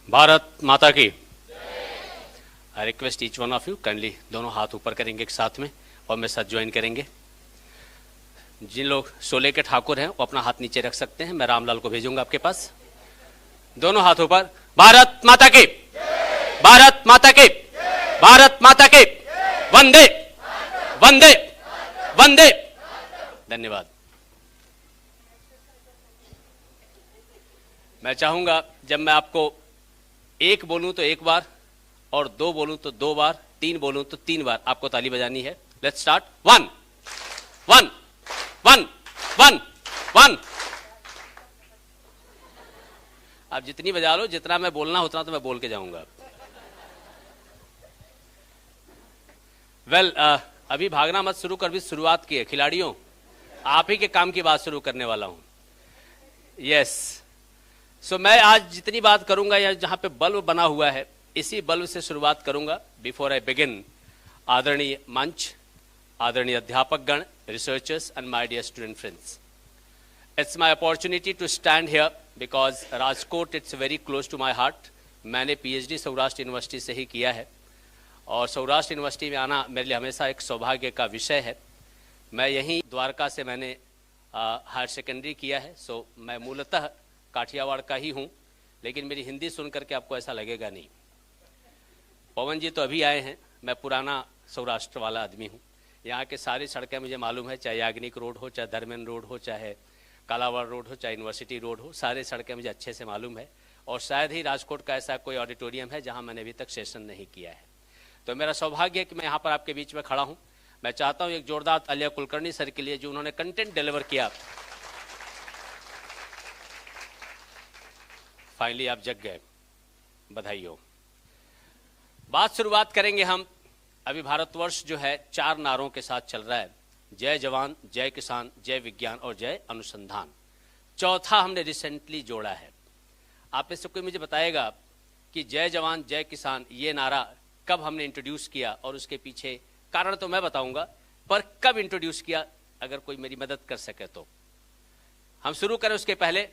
भारत माता की। I request each one of you kindly दोनों हाथ ऊपर करेंगे एक साथ में और मेरे साथ ज्वाइन करेंगे। जिन लोग शोले के ठाकुर हैं वो अपना हाथ नीचे रख सकते हैं। मैं रामलाल को भेजूंगा आपके पास। दोनों हाथ ऊपर। भारत माता की, भारत माता की, भारत माता की। वंदे वंदे वंदे। धन्यवाद। मैं चाहूंगा जब मैं आपको एक बोलूं तो एक बार, और दो बोलूं तो दो बार, तीन बोलूं तो तीन बार आपको ताली बजानी है। Let's start. One one one one one. आप जितनी बजा लो, जितना मैं बोलना उतना तो मैं बोल के जाऊंगा। वेल, अभी भागना मत शुरू कर, भी शुरुआत की है। खिलाड़ियों, आप ही के काम की बात शुरू करने वाला हूं। यस, सो मैं आज जितनी बात करूंगा या जहां पे बल्ब बना हुआ है इसी बल्ब से शुरुआत करूंगा। बिफोर आई बिगिन, आदरणीय मंच, आदरणीय अध्यापक गण, researchers and my dear student friends, it's my opportunity to stand here because Rajkot it's very close to my heart. मैंने पीएचडी सौराष्ट्र यूनिवर्सिटी से ही किया है और सौराष्ट्र यूनिवर्सिटी में आना मेरे लिए हमेशा एक सौभाग्य का विषय है। मैं यहीं द्वारका से मैंने हायर सेकेंडरी किया है। सो मैं मूलतः काठियावाड़ का ही हूं, लेकिन मेरी हिंदी सुन करके आपको ऐसा लगेगा नहीं। पवन जी तो अभी आए हैं, मैं पुराना सौराष्ट्र वाला आदमी हूं। यहाँ के सारी सड़कें मुझे मालूम है, चाहे याग्निक रोड हो, चाहे धर्मेंद्र रोड हो, चाहे कालावाड़ रोड हो, चाहे यूनिवर्सिटी रोड हो, सारे सड़कें मुझे अच्छे से मालूम है। और शायद ही राजकोट का ऐसा कोई ऑडिटोरियम है जहाँ मैंने अभी तक सेशन नहीं किया है। तो मेरा सौभाग्य है कि मैं यहाँ पर आपके बीच में खड़ा हूँ। मैं चाहता हूँ एक जोरदार तालियां कुलकर्णी सर के लिए जो उन्होंने कंटेंट डिलीवर किया। फाइनली आप जग गए, बधाई हो। बात शुरुआत करेंगे हम। अभी भारतवर्ष जो है 4 नारों के साथ चल रहा है, जय जवान, जय किसान, जय विज्ञान और जय अनुसंधान। चौथा हमने रिसेंटली जोड़ा है। आप में से कोई मुझे बताएगा कि जय जवान जय किसान ये नारा कब हमने इंट्रोड्यूस किया, और उसके पीछे कारण तो मैं बताऊंगा, पर कब इंट्रोड्यूस किया, अगर कोई मेरी मदद कर सके तो। हम शुरू करें उसके पहले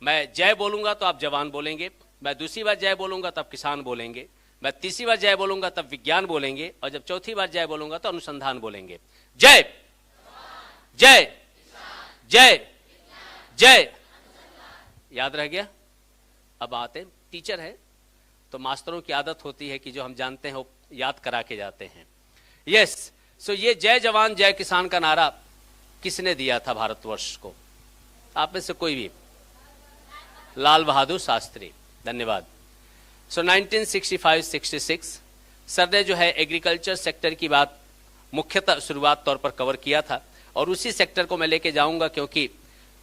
मैं जय बोलूंगा तो आप जवान बोलेंगे, मैं दूसरी बार जय बोलूंगा तब किसान बोलेंगे, मैं तीसरी बार जय बोलूंगा तब विज्ञान बोलेंगे, और जब चौथी बार जय बोलूंगा तो अनुसंधान बोलेंगे। जय जय जय जय। याद रह गया? अब आते, टीचर है तो मास्टरों की आदत होती है कि जो हम जानते हैं वो याद करा के जाते हैं। यस, सो ये जय जवान जय किसान का नारा किसने दिया था भारतवर्ष को? आप में से कोई भी? लाल बहादुर शास्त्री। धन्यवाद। सो 1965-66 सर ने जो है एग्रीकल्चर सेक्टर की बात मुख्यतः शुरुआत तौर पर कवर किया था, और उसी सेक्टर को मैं लेके जाऊंगा क्योंकि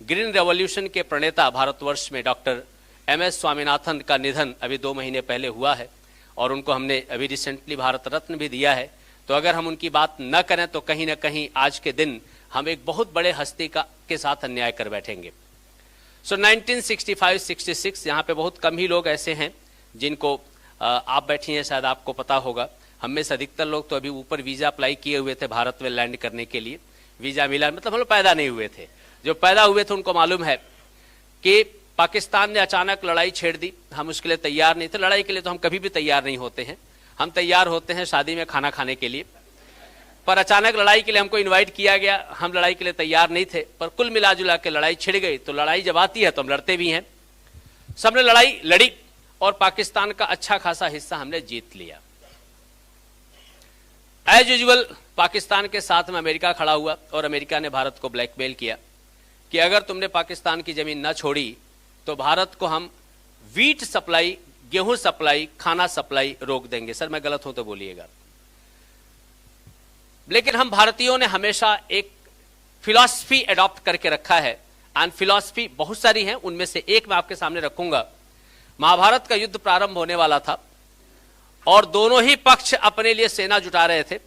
ग्रीन रेवोल्यूशन के प्रणेता भारतवर्ष में डॉक्टर एमएस स्वामीनाथन का निधन अभी 2 महीने पहले हुआ है, और उनको हमने अभी रिसेंटली भारत रत्न भी दिया है। तो अगर हम उनकी बात न करें तो कहीं ना कहीं आज के दिन हम एक बहुत बड़े हस्ती के साथ अन्याय कर बैठेंगे। सो 1965-66 यहाँ पे बहुत कम ही लोग ऐसे हैं जिनको आप बैठी हैं, शायद आपको पता होगा। हम में से अधिकतर लोग तो अभी ऊपर वीजा अप्लाई किए हुए थे भारत में लैंड करने के लिए। वीजा मिला, मतलब हम लोग पैदा नहीं हुए थे। जो पैदा हुए थे उनको मालूम है कि पाकिस्तान ने अचानक लड़ाई छेड़ दी, हम उसके लिए तैयार नहीं थे। लड़ाई के लिए तो हम कभी भी तैयार नहीं होते हैं, हम तैयार होते हैं शादी में खाना खाने के लिए। पर अचानक लड़ाई के लिए हमको इनवाइट किया गया, हम लड़ाई के लिए तैयार नहीं थे। पर कुल मिला जुला के लड़ाई छिड़ गई। तो लड़ाई जब आती है तो हम लड़ते भी हैं। सबने लड़ाई लड़ी और पाकिस्तान का अच्छा खासा हिस्सा हमने जीत लिया। एज यूजुअल पाकिस्तान के साथ में अमेरिका खड़ा हुआ, और अमेरिका ने भारत को ब्लैकमेल किया कि अगर तुमने पाकिस्तान की जमीन न छोड़ी तो भारत को हम वीट सप्लाई, गेहूं सप्लाई, खाना सप्लाई रोक देंगे। सर मैं गलत हूं तो बोलिएगा। लेकिन हम भारतीयों ने हमेशा एक फिलॉसफी अडॉप्ट करके रखा है, एंड फिलॉसफी बहुत सारी है, उनमें से एक मैं आपके सामने रखूंगा। महाभारत का युद्ध प्रारंभ होने वाला था और दोनों ही पक्ष अपने लिए सेना जुटा रहे थे।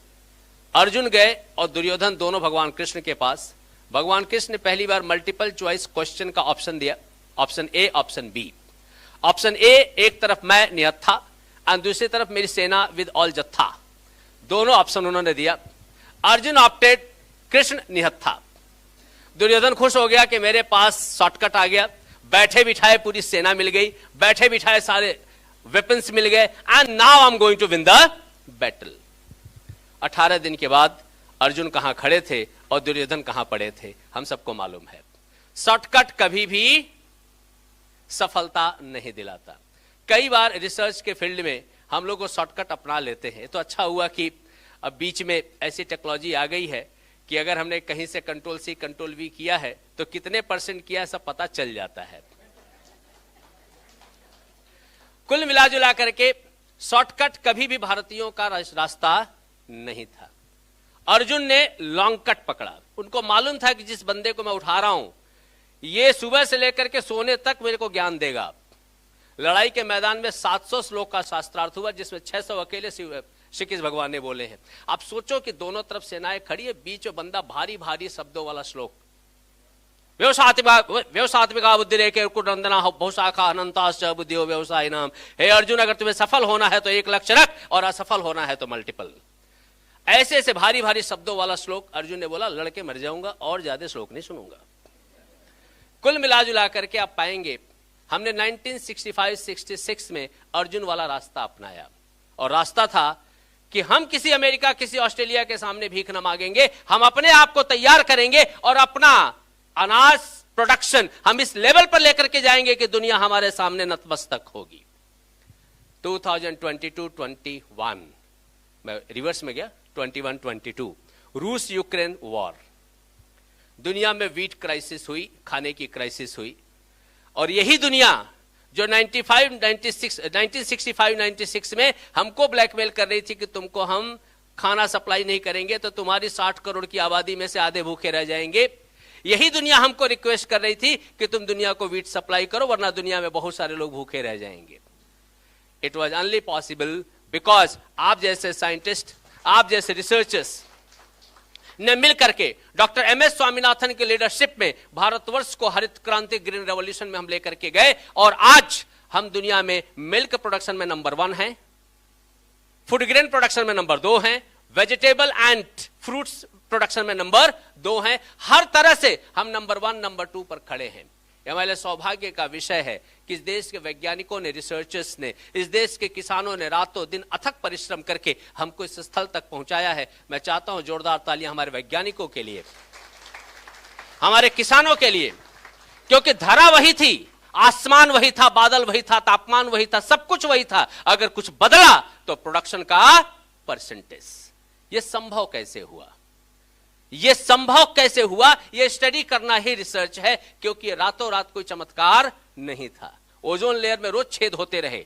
अर्जुन गए और दुर्योधन दोनों भगवान कृष्ण के पास। भगवान कृष्ण ने पहली बार मल्टीपल चॉइस क्वेश्चन का ऑप्शन दिया, option A, option B. Option A, एक तरफ मैं निहत्था और दूसरी तरफ मेरी सेना विद ऑल जत्था। दोनों ऑप्शन उन्होंने दिया। अर्जुन ऑप्टेड कृष्ण निहत्था। दुर्योधन खुश हो गया कि मेरे पास शॉर्टकट आ गया, बैठे बिठाए पूरी सेना मिल गई, बैठे बिठाए सारे वेपन्स मिल गए, and now I am going to win the battle. 18 दिन के बाद अर्जुन कहां खड़े थे और दुर्योधन कहां पड़े थे, हम सबको मालूम है। शॉर्टकट कभी भी सफलता नहीं दिलाता। कई बार रिसर्च के फील्ड में हम लोग शॉर्टकट अपना लेते हैं, तो अच्छा हुआ कि अब बीच में ऐसी टेक्नोलॉजी आ गई है कि अगर हमने कहीं से कंट्रोल सी कंट्रोल वी किया है तो कितने % किया सब पता चल जाता है। कुल मिलाजुला करके शॉर्टकट कभी भी भारतीयों का रास्ता नहीं था। अर्जुन ने लॉन्ग कट पकड़ा। उनको मालूम था कि जिस बंदे को मैं उठा रहा हूं ये सुबह से लेकर के सोने तक मेरे को ज्ञान देगा। लड़ाई के मैदान में 700 श्लोक का शास्त्रार्थ हुआ, जिसमें 600 अकेले श्री कृष्ण भगवान ने बोले हैं। आप सोचो कि दोनों तरफ सेनाएं खड़ी है, बीच में बंदा भारी भारी शब्दों वाला श्लोक, व्यवसात्मिका बुद्धि रेखे कुटनंदना बहुशाखा अनंताश्च बुद्धियो व्यवसाय नाम। हे अर्जुन, अगर तुम्हें सफल होना है तो एक लक्ष्य रख और असफल होना है तो मल्टीपल। ऐसे ऐसे भारी भारी शब्दों वाला श्लोक अर्जुन ने बोला, लड़के मर जाऊंगा और ज्यादा श्लोक नहीं सुनूंगा। कुल मिलाजुला करके आप पाएंगे हमने 1965-66 में अर्जुन वाला रास्ता अपनाया, और रास्ता था कि हम किसी अमेरिका किसी ऑस्ट्रेलिया के सामने भीख न मांगेंगे, हम अपने आप को तैयार करेंगे और अपना अनाज प्रोडक्शन हम इस लेवल पर लेकर के जाएंगे कि दुनिया हमारे सामने नतमस्तक होगी। 2022-21 मैं रिवर्स में गया, 21-22 रूस यूक्रेन वॉर, दुनिया में वीट क्राइसिस हुई, खाने की क्राइसिस हुई, और यही दुनिया जो 1965-96 में हमको ब्लैकमेल कर रही थी कि तुमको हम खाना सप्लाई नहीं करेंगे तो तुम्हारी 60 करोड़ की आबादी में से आधे भूखे रह जाएंगे, यही दुनिया हमको रिक्वेस्ट कर रही थी कि तुम दुनिया को वीट सप्लाई करो वरना दुनिया में बहुत सारे लोग भूखे रह जाएंगे। It was only possible because आप जैसे साइंटिस्ट, आप जैसे रिसर्चर्स ने मिल करके डॉक्टर MS स्वामीनाथन के लीडरशिप में भारतवर्ष को हरित क्रांति ग्रीन रेवोल्यूशन में हम लेकर के गए, और आज हम दुनिया में मिल्क प्रोडक्शन में नंबर 1 हैं, फूड ग्रेन प्रोडक्शन में नंबर 2 हैं, वेजिटेबल एंड फ्रूट्स प्रोडक्शन में नंबर 2 हैं। हर तरह से हम नंबर 1 नंबर 2 पर खड़े हैं। यह हमारे सौभाग्य का विषय है कि इस देश के वैज्ञानिकों ने, रिसर्चर्स ने, इस देश के किसानों ने रातों दिन अथक परिश्रम करके हमको इस स्थल तक पहुंचाया है। मैं चाहता हूं जोरदार तालियां हमारे वैज्ञानिकों के लिए, हमारे किसानों के लिए, क्योंकि धरा वही थी, आसमान वही था, बादल वही था, तापमान वही था, सब कुछ वही था। अगर कुछ बदला तो प्रोडक्शन का परसेंटेज। यह संभव कैसे हुआ? यह संभव कैसे हुआ? यह स्टडी करना ही रिसर्च है, क्योंकि रातों रात कोई चमत्कार नहीं था। ओजोन लेयर में रोज छेद होते रहे,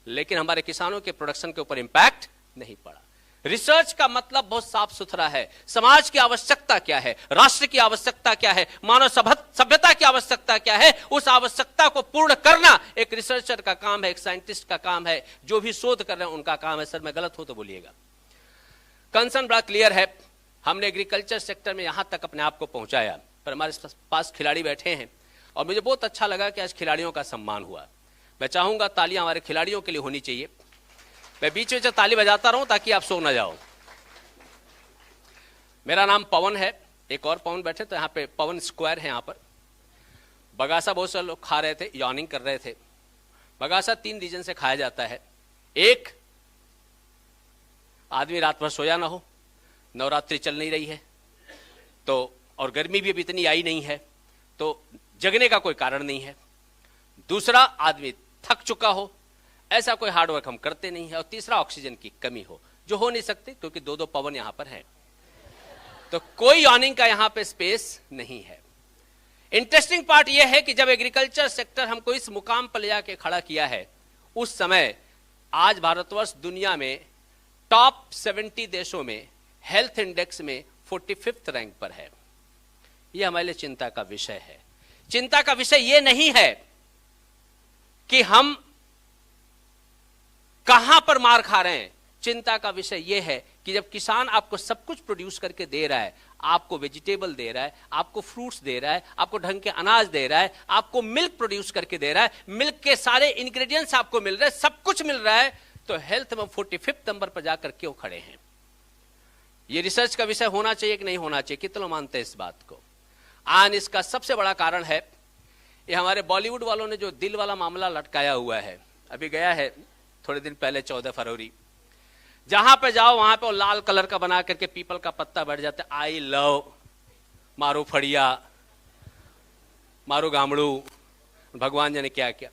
लेकिन हमारे किसानों के प्रोडक्शन के ऊपर इंपैक्ट नहीं पड़ा। रिसर्च का मतलब बहुत साफ सुथरा है। समाज की आवश्यकता क्या है, राष्ट्र की आवश्यकता क्या है, मानव सभ्यता की आवश्यकता क्या है, उस आवश्यकता को पूर्ण करना एक रिसर्चर का काम है, एक साइंटिस्ट का काम है, जो भी शोध कर रहे हैं उनका काम है। सर मैं गलत हूं तो बोलिएगा। कंसर्न बड़ा क्लियर है। हमने एग्रीकल्चर सेक्टर में यहां तक अपने आप को पहुंचाया, पर हमारे पास खिलाड़ी बैठे हैं और मुझे बहुत अच्छा लगा कि आज खिलाड़ियों का सम्मान हुआ। मैं चाहूंगा तालियां हमारे खिलाड़ियों के लिए होनी चाहिए। मैं बीच में ताली बजाता रहूं ताकि आप सो ना जाओ। मेरा नाम पवन है, एक और पवन बैठे तो यहाँ पे पवन स्क्वायर है। यहाँ पर बगासा बहुत सारे लोग खा रहे थे, यॉर्निंग कर रहे थे। बगासा 3 रीजन से खाया जाता है। एक, आदमी रात भर सोया ना हो, नवरात्रि चल नहीं रही है तो, और गर्मी भी अभी इतनी आई नहीं है तो जगने का कोई कारण नहीं है। दूसरा, आदमी थक चुका हो, ऐसा कोई हार्डवर्क हम करते नहीं है। और तीसरा, ऑक्सीजन की कमी हो, जो हो नहीं सकती क्योंकि 2-2 पवन यहां पर हैं, तो कोई यॉर्निंग का यहां पे स्पेस नहीं है। इंटरेस्टिंग पार्ट यह है कि जब एग्रीकल्चर सेक्टर हमको इस मुकाम पर ले जाके खड़ा किया है, उस समय आज भारतवर्ष दुनिया में टॉप 70 देशों में हेल्थ इंडेक्स में 45th रैंक पर है। यह हमारे लिए चिंता का विषय है। चिंता का विषय यह नहीं है कि हम कहां पर मार खा रहे हैं। चिंता का विषय यह है कि जब किसान आपको सब कुछ प्रोड्यूस करके दे रहा है, आपको वेजिटेबल दे रहा है, आपको फ्रूट्स दे रहा है, आपको ढंग के अनाज दे रहा है, आपको मिल्क प्रोड्यूस करके दे रहा है, मिल्क के सारे इंग्रेडिएंट्स आपको मिल रहे हैं, सब कुछ मिल रहा है, तो हेल्थ में 45th नंबर पर जाकर क्यों खड़े हैं? यह रिसर्च का विषय होना चाहिए कि नहीं होना चाहिए? कितने लोग मानते हैं इस बात को? आज इसका सबसे बड़ा कारण है ये हमारे बॉलीवुड वालों ने जो दिल वाला मामला लटकाया हुआ है। अभी गया है थोड़े दिन पहले 14 फरवरी, जहां पे जाओ वहां पे वो लाल कलर का बना करके पीपल का पत्ता बैठ जाता है, आई लव मारो फड़िया, मारो गामड़ू, भगवान जाने क्या क्या।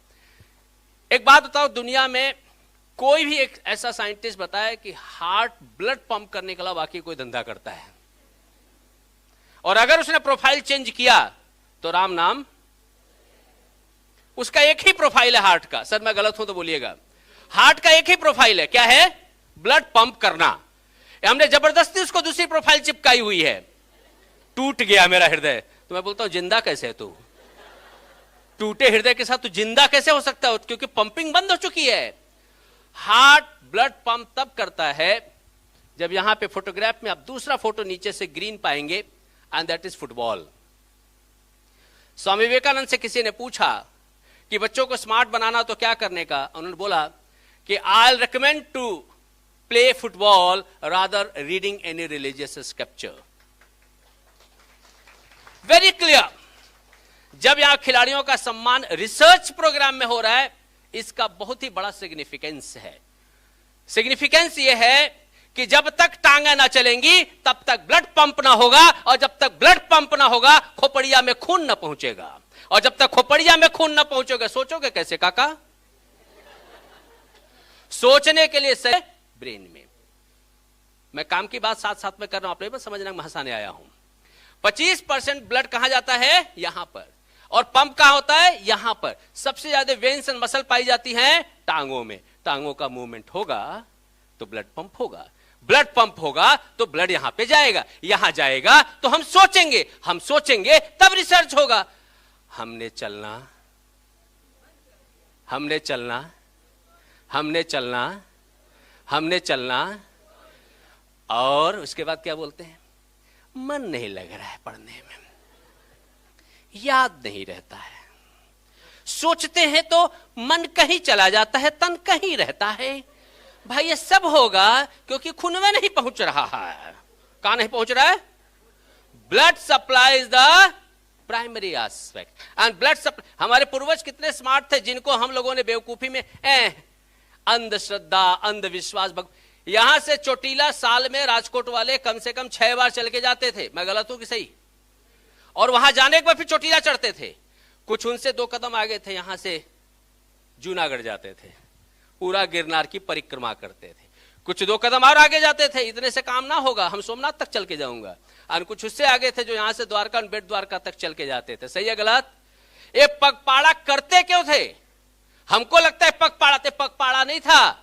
एक बात बताओ, दुनिया में कोई भी एक ऐसा साइंटिस्ट बताए कि हार्ट ब्लड पंप करने के अलावा बाकी कोई धंधा करता है? और अगर उसने प्रोफाइल चेंज किया तो राम नाम, उसका एक ही प्रोफाइल है हार्ट का। सर मैं गलत हूं तो बोलिएगा, हार्ट का एक ही प्रोफाइल है, क्या है? ब्लड पंप करना। हमने जबरदस्ती उसको दूसरी प्रोफाइल चिपकाई हुई है, टूट गया मेरा हृदय। तो मैं बोलता हूं जिंदा कैसे है तू? टूटे हृदय के साथ तू जिंदा कैसे हो सकता है? क्योंकि पंपिंग बंद हो चुकी है। हार्ट ब्लड पंप तब करता है जब यहां पे फोटोग्राफ में आप दूसरा फोटो नीचे से ग्रीन पाएंगे, and that is football. Swami Vivekananda से किसी ने पूछा कि बच्चों को स्मार्ट बनाना तो क्या करने का? उन्होंने बोला कि I recommend to play football rather reading any religious scripture. Very clear. जब यहां खिलाड़ियों का सम्मान रिसर्च प्रोग्राम में हो रहा है, इसका बहुत ही बड़ा सिग्निफिकेंस है। सिग्निफिकेंस यह है कि जब तक टांगा ना चलेंगी तब तक ब्लड पंप ना होगा, और जब तक ब्लड पंप ना होगा खोपड़िया में खून ना पहुंचेगा, और जब तक खोपड़िया में खून ना पहुंचेगा सोचोगे कैसे काका? सोचने के लिए सही ब्रेन में। मैं काम की बात साथ साथ में कर रहा हूं, आप लोग समझना, मैं हंसाने आया हूं। 25% ब्लड कहां जाता है? यहां पर। और पंप कहां होता है? यहां पर। सबसे ज्यादा वेन्स एंड मसल पाई जाती हैं टांगों में। टांगों का मूवमेंट होगा तो ब्लड पंप होगा, ब्लड पंप होगा तो ब्लड यहां पे जाएगा, यहां जाएगा तो हम सोचेंगे, हम सोचेंगे तब रिसर्च होगा। हमने चलना, हमने चलना, हमने चलना, हमने चलना, और उसके बाद क्या बोलते हैं? मन नहीं लग रहा है पढ़ने में, याद नहीं रहता है। सोचते हैं तो मन कहीं चला जाता है, तन कहीं रहता है। भाई ये सब होगा क्योंकि खून में नहीं पहुंच रहा है। कहां नहीं पहुंच रहा है? Blood supply is the primary aspect and blood supply. हमारे पूर्वज कितने स्मार्ट थे, जिनको हम लोगों ने बेवकूफी में अंधश्रद्धा, अंधविश्वास। यहां से चोटीला साल में राजकोट वाले कम से कम 6 बार चल के जाते थे, मैं गलत हूं कि सही? और वहां जाने के बाद फिर चोटीला चढ़ते थे। कुछ उनसे 2 कदम आगे थे, यहां से जूनागढ़ जाते थे, पूरा गिरनार की परिक्रमा करते थे। कुछ 2 कदम और आगे जाते थे, इतने से काम ना होगा, हम सोमनाथ तक चल के जाऊंगा। और कुछ उससे आगे थे जो यहां से द्वारका, बेट द्वारका तक चल के जाते थे। सही है गलत? ये पगपाड़ा करते क्यों थे? हमको लगता है पगपाड़ा थे, पगपाड़ा नहीं था।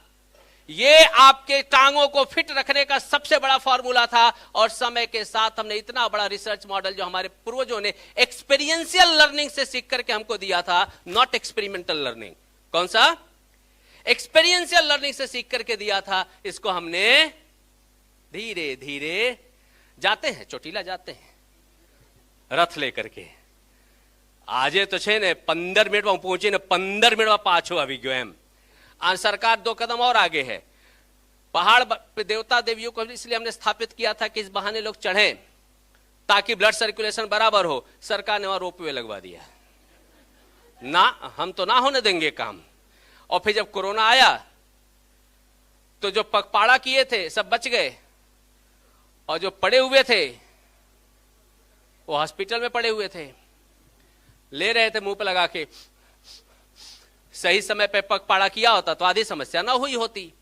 ये आपके टांगों को फिट रखने का सबसे बड़ा फॉर्मूला था। और समय के साथ हमने इतना बड़ा रिसर्च मॉडल जो हमारे पूर्वजों ने एक्सपीरियंशियल लर्निंग से सीख करके हमको दिया था, नॉट एक्सपेरिमेंटल लर्निंग। कौन सा? एक्सपीरियंशियल लर्निंग से सीख करके दिया था, इसको हमने धीरे धीरे जाते हैं, चोटीला जाते हैं रथ लेकर के। आजे तो छे ने 15 मिनट में पहुंचे ने, 15 मिनट में पाछो अभी गयो एम। सरकार 2 कदम और आगे है। पहाड़ पे देवता देवियों को इसलिए हमने स्थापित किया था कि इस बहाने लोग चढ़ें ताकि ब्लड सर्कुलेशन बराबर हो। सरकार ने वहां रोपवे लगवा दिया ना, हम तो ना होने देंगे काम। और फिर जब कोरोना आया तो जो पगपाड़ा किए थे सब बच गए, और जो पड़े हुए थे वो हॉस्पिटल में पड़े हुए थे, ले रहे थे मुंह पे लगा के। सही समय पे पगपाड़ा किया होता तो आधी समस्या ना हुई होती,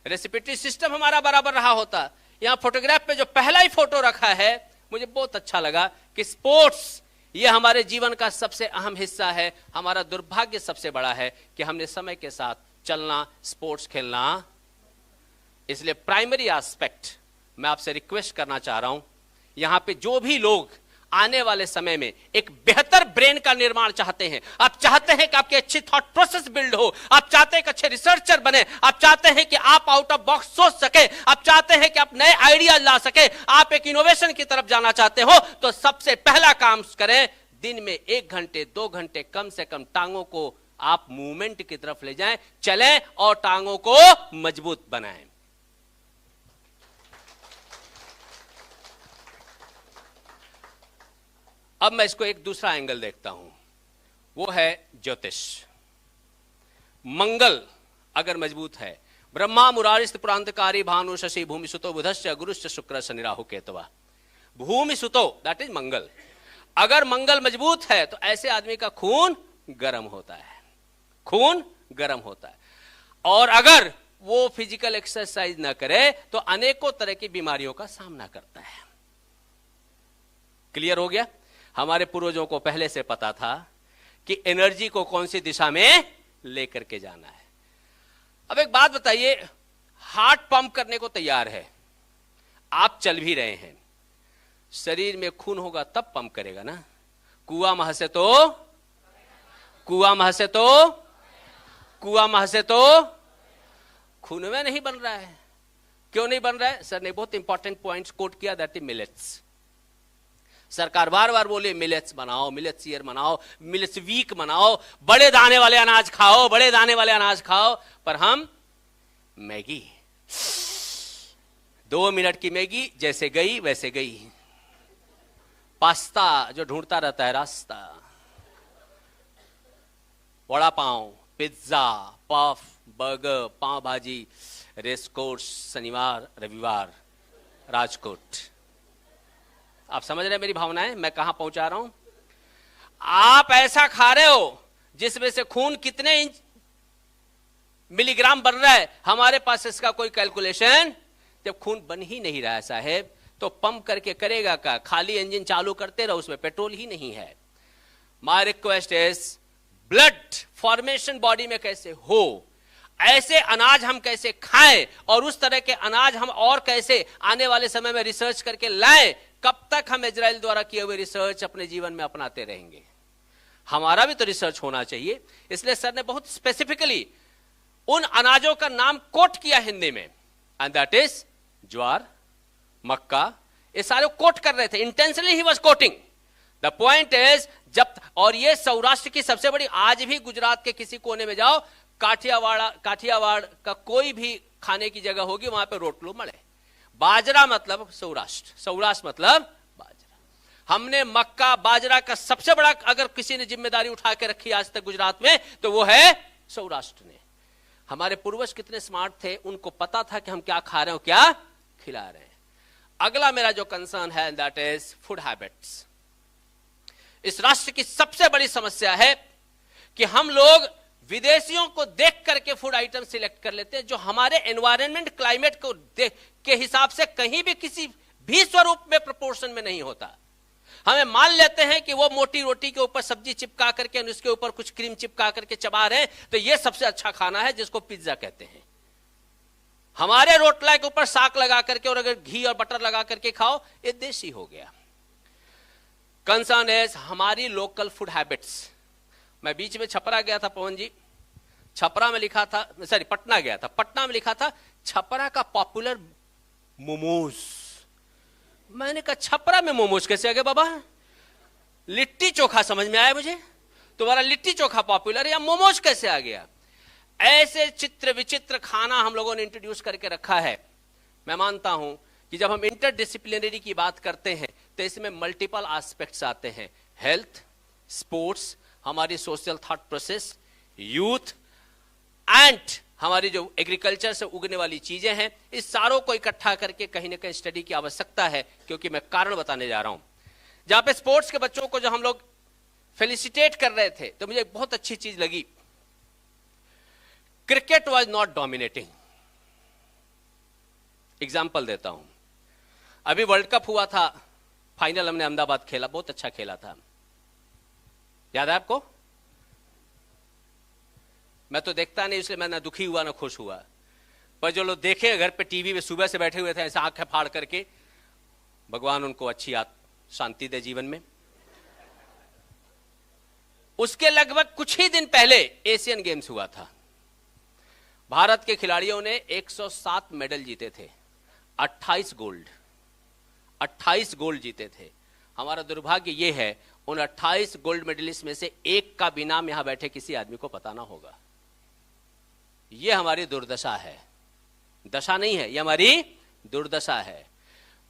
रेस्पिरेटरी सिस्टम हमारा बराबर रहा होता। यहां फोटोग्राफ पे जो पहला ही फोटो रखा है, मुझे बहुत अच्छा लगा कि स्पोर्ट्स ये हमारे जीवन का सबसे अहम हिस्सा है। हमारा दुर्भाग्य सबसे बड़ा है कि हमने समय के साथ चलना, स्पोर्ट्स खेलना। इसलिए प्राइमरी एस्पेक्ट मैं आपसे रिक्वेस्ट करना चाह रहा हूं, यहां पे जो भी लोग आने वाले समय में एक बेहतर ब्रेन का निर्माण चाहते हैं, आप चाहते हैं कि आपकी अच्छी थॉट प्रोसेस बिल्ड हो, आप चाहते हैं कि अच्छे रिसर्चर बने, आप चाहते हैं कि आप आउट ऑफ बॉक्स सोच सके, आप चाहते हैं कि आप नए आइडिया ला सके, आप एक इनोवेशन की तरफ जाना चाहते हो, तो सबसे पहला काम करें, दिन में 1 घंटे 2 घंटे कम से कम टांगों को आप मूवमेंट की तरफ ले जाएं, चलें और टांगों को मजबूत बनाएं। अब मैं इसको एक दूसरा एंगल देखता हूं, वो है ज्योतिष। मंगल अगर मजबूत है, ब्रह्मा मुरारिस्त पुरांतकारी भानु शशि भूमि सुतो बुधश्च गुरुश्च शुक्र शनि राहु केतवा, भूमि सुतो दैट इज मंगल। अगर मंगल मजबूत है तो ऐसे आदमी का खून गर्म होता है, खून गर्म होता है। और अगर वो फिजिकल एक्सरसाइज ना करे तो अनेकों तरह की बीमारियों का सामना करता है। क्लियर हो गया? हमारे पूर्वजों को पहले से पता था कि एनर्जी को कौन सी दिशा में लेकर के जाना है। अब एक बात बताइए, हार्ट पंप करने को तैयार है, आप चल भी रहे हैं, शरीर में खून होगा तब पंप करेगा ना। कुआं महसे तो खून में नहीं बन रहा है। क्यों नहीं बन रहा है? सर ने बहुत इंपॉर्टेंट पॉइंट्स कोट किया, दैट इज मिलेट्स। सरकार बार बार बोले मिलेट्स बनाओ, मिलेट्स ईयर बनाओ, मिलेट्स वीक बनाओ, बड़े दाने वाले अनाज खाओ, बड़े दाने वाले अनाज खाओ। पर हम मैगी, 2 मिनट की मैगी, जैसे गई वैसे गई। पास्ता जो ढूंढता रहता है रास्ता, vada pav, pizza, puff, burger, पाव भाजी, रेस कोर्स, शनिवार रविवार राजकोट। आप समझ रहे हैं मेरी भावनाएं, मैं कहां पहुंचा रहा हूं? आप ऐसा खा रहे हो जिसमें से खून कितने इंच मिलीग्राम बन रहा है, हमारे पास इसका कोई कैलकुलेशन। जब खून बन ही नहीं रहा है साहेब, तो पंप करके करेगा क्या? खाली इंजन चालू करते रहो, उसमें पेट्रोल ही नहीं है। My request is, blood formation body में कैसे हो, ऐसे अनाज हम कैसे खाएं, और उस तरह के अनाज हम और कैसे आने वाले समय में रिसर्च करके लाएं। कब तक हम इजराइल द्वारा किए हुए रिसर्च अपने जीवन में अपनाते रहेंगे? हमारा भी तो रिसर्च होना चाहिए। इसलिए सर ने बहुत स्पेसिफिकली उन अनाजों का नाम कोट किया हिंदी में, एंड दैट इज ज्वार, मक्का। ये सारे कोट कर रहे थे, intentionally he was coating. The point is, जब, और ये सौराष्ट्र की सबसे बड़ी, आज भी गुजरात के किसी कोने में जाओ, काठियावाड़ का कोई भी खाने की जगह होगी, वहां पे रोटलो मड़े। बाजरा मतलब सौराष्ट्र, सौराष्ट्र मतलब बाजरा। हमने मक्का बाजरा का सबसे बड़ा, अगर किसी ने जिम्मेदारी उठा के रखी आज तक गुजरात में, तो वो है सौराष्ट्र ने। हमारे पूर्वज कितने स्मार्ट थे, उनको पता था कि हम क्या खा रहे हैं, क्या खिला रहे हैं। अगला मेरा जो कंसर्न है, दैट इज फूड हैबिट्स। इस राष्ट्र की सबसे बड़ी समस्या है कि हम लोग विदेशियों को देख करके फूड आइटम सिलेक्ट कर लेते हैं, जो हमारे एनवायरनमेंट, क्लाइमेट को देख के हिसाब से कहीं भी किसी भी स्वरूप में प्रोपोर्शन में नहीं होता। हमें मान लेते हैं कि वो मोटी रोटी के ऊपर सब्जी चिपका करके, उसके ऊपर कुछ क्रीम चिपका करके चबा रहे हैं, तो ये सबसे अच्छा खाना है, जिसको पिज्जा कहते हैं। हमारे रोटला के ऊपर साग लगा करके और अगर घी और बटर लगा करके खाओ, ये देसी हो गया। कंसर्न है हमारी लोकल फूड हैबिट्स। मैं बीच में छपरा गया था पवन जी, छपरा में लिखा था, सॉरी पटना गया था, पटना में लिखा था छपरा का पॉपुलर मोमोज। मैंने कहा छपरा में मोमोज कैसे आ गए बाबा? लिट्टी चोखा समझ में आया मुझे, तुम्हारा लिट्टी चोखा पॉपुलर है, या मोमोज कैसे आ गया? ऐसे चित्र विचित्र खाना हम लोगों ने इंट्रोड्यूस करके रखा है। मैं मानता हूं कि जब हम इंटरडिसिप्लिनरी की बात करते हैं तो इसमें मल्टीपल एस्पेक्ट्स आते हैं, हेल्थ, स्पोर्ट्स, हमारी social thought process, youth, and हमारी जो एग्रीकल्चर से उगने वाली चीजें हैं, इस सारों को इकट्ठा करके कहीं ना कहीं स्टडी की आवश्यकता है। क्योंकि मैं कारण बताने जा रहा हूं, जहां पे स्पोर्ट्स के बच्चों को जो हम लोग फेलिसिटेट कर रहे थे, तो मुझे बहुत अच्छी चीज लगी। Cricket was not dominating. Example देता हूं, अभी वर्ल्ड कप हुआ था, फाइनल हमने अहमदाबाद खेला, बहुत अच्छा खेला था, याद है आपको? मैं तो देखता नहीं, इसलिए मैं ना दुखी हुआ ना खुश हुआ, पर जो लोग देखे घर पे टीवी में सुबह से बैठे हुए थे ऐसे आंखें फाड़ करके, भगवान उनको अच्छी शांति दे जीवन में। उसके लगभग कुछ ही दिन पहले एशियन गेम्स हुआ था। भारत के खिलाड़ियों ने 107 मेडल जीते थे, 28 गोल्ड जीते थे। हमारा दुर्भाग्य यह है, उन 28 गोल्ड मेडलिस्ट में से एक का भी नाम यहां बैठे किसी आदमी को पता ना होगा। यह हमारी दुर्दशा है, दशा नहीं है, यह हमारी दुर्दशा है।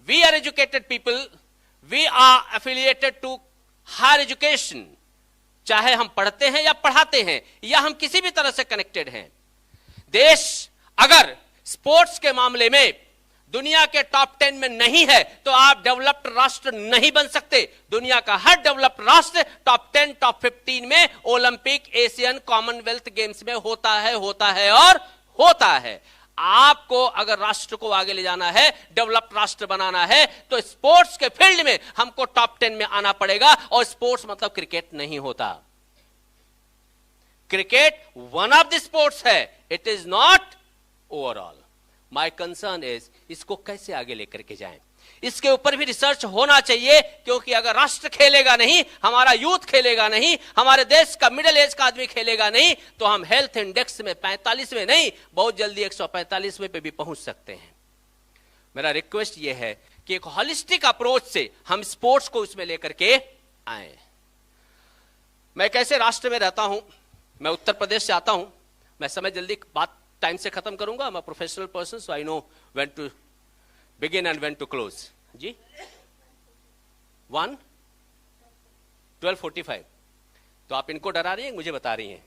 We are educated people, we are affiliated to higher education, चाहे हम पढ़ते हैं या पढ़ाते हैं या हम किसी भी तरह से कनेक्टेड हैं। देश अगर स्पोर्ट्स के मामले में दुनिया के टॉप 10 में नहीं है तो आप डेवलप्ड राष्ट्र नहीं बन सकते। दुनिया का हर डेवलप्ड राष्ट्र टॉप 10, टॉप 15 में ओलंपिक, एशियन, कॉमनवेल्थ गेम्स में होता है और होता है। आपको अगर राष्ट्र को आगे ले जाना है, डेवलप्ड राष्ट्र बनाना है, तो स्पोर्ट्स के फील्ड में हमको टॉप 10 में आना पड़ेगा। और स्पोर्ट्स मतलब क्रिकेट नहीं होता। Cricket one of the sports है, it is not overall. My concern is इसको कैसे आगे लेकर के जाएं। इसके ऊपर भी रिसर्च होना चाहिए, क्योंकि अगर राष्ट्र खेलेगा नहीं, हमारा यूथ खेलेगा नहीं, हमारे देश का मिडिल एज का आदमी खेलेगा नहीं, तो हम हेल्थ इंडेक्स में 45वें नहीं, बहुत जल्दी 145वें पे भी पहुंच सकते हैं। मेरा रिक्वेस्ट यह है कि एक हॉलिस्टिक अप्रोच से हम स्पोर्ट्स को उसमें लेकर के आए। मैं कैसे राष्ट्र में रहता हूं, मैं उत्तर प्रदेश से आता हूं। मैं समय जल्दी बात टाइम से खत्म करूंगा। मैं professional person, so I know when to begin and when to close. जी 12:45। तो आप इनको डरा रही हैं, मुझे बता रही हैं?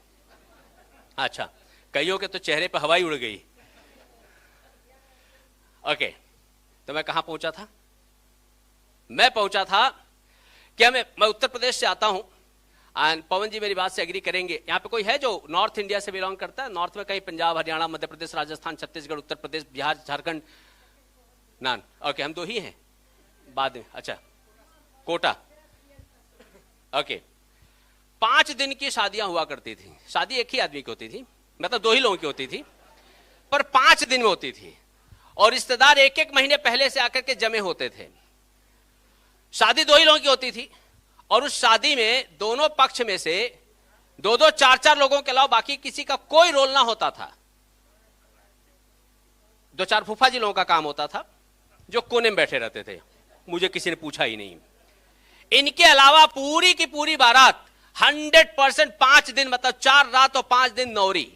अच्छा, कईयों के तो चेहरे पर हवाई उड़ गई। ओके, तो मैं कहां पहुंचा था? मैं पहुंचा था कि मैं उत्तर प्रदेश से आता हूं। एंड पवन जी मेरी बात से एग्री करेंगे। यहां पे कोई है जो नॉर्थ इंडिया से बिलोंग करता है? नॉर्थ में कहीं पंजाब, हरियाणा, मध्य प्रदेश, राजस्थान, छत्तीसगढ़, उत्तर प्रदेश, बिहार, झारखंड? नान। ओके, हम दो ही हैं बाद में। अच्छा, कोटा। ओके, 5 दिन की शादियां हुआ करती थी। शादी एक ही आदमी की होती थी, मतलब 2 ही लोगों की होती थी, पर 5 दिन में होती थी। और रिश्तेदार 1-1 महीने पहले से आकर के जमे होते थे। शादी 2 ही लोगों की होती थी, और उस शादी में दोनों पक्ष में से 2-2, 4-4 लोगों के अलावा बाकी किसी का कोई रोल ना होता था। 2-4 फूफा जी लोगों का काम होता था, जो कोने में बैठे रहते थे, मुझे किसी ने पूछा ही नहीं। इनके अलावा पूरी की पूरी बारात 100% 5 दिन, मतलब 4 रात और 5 दिन नौरी।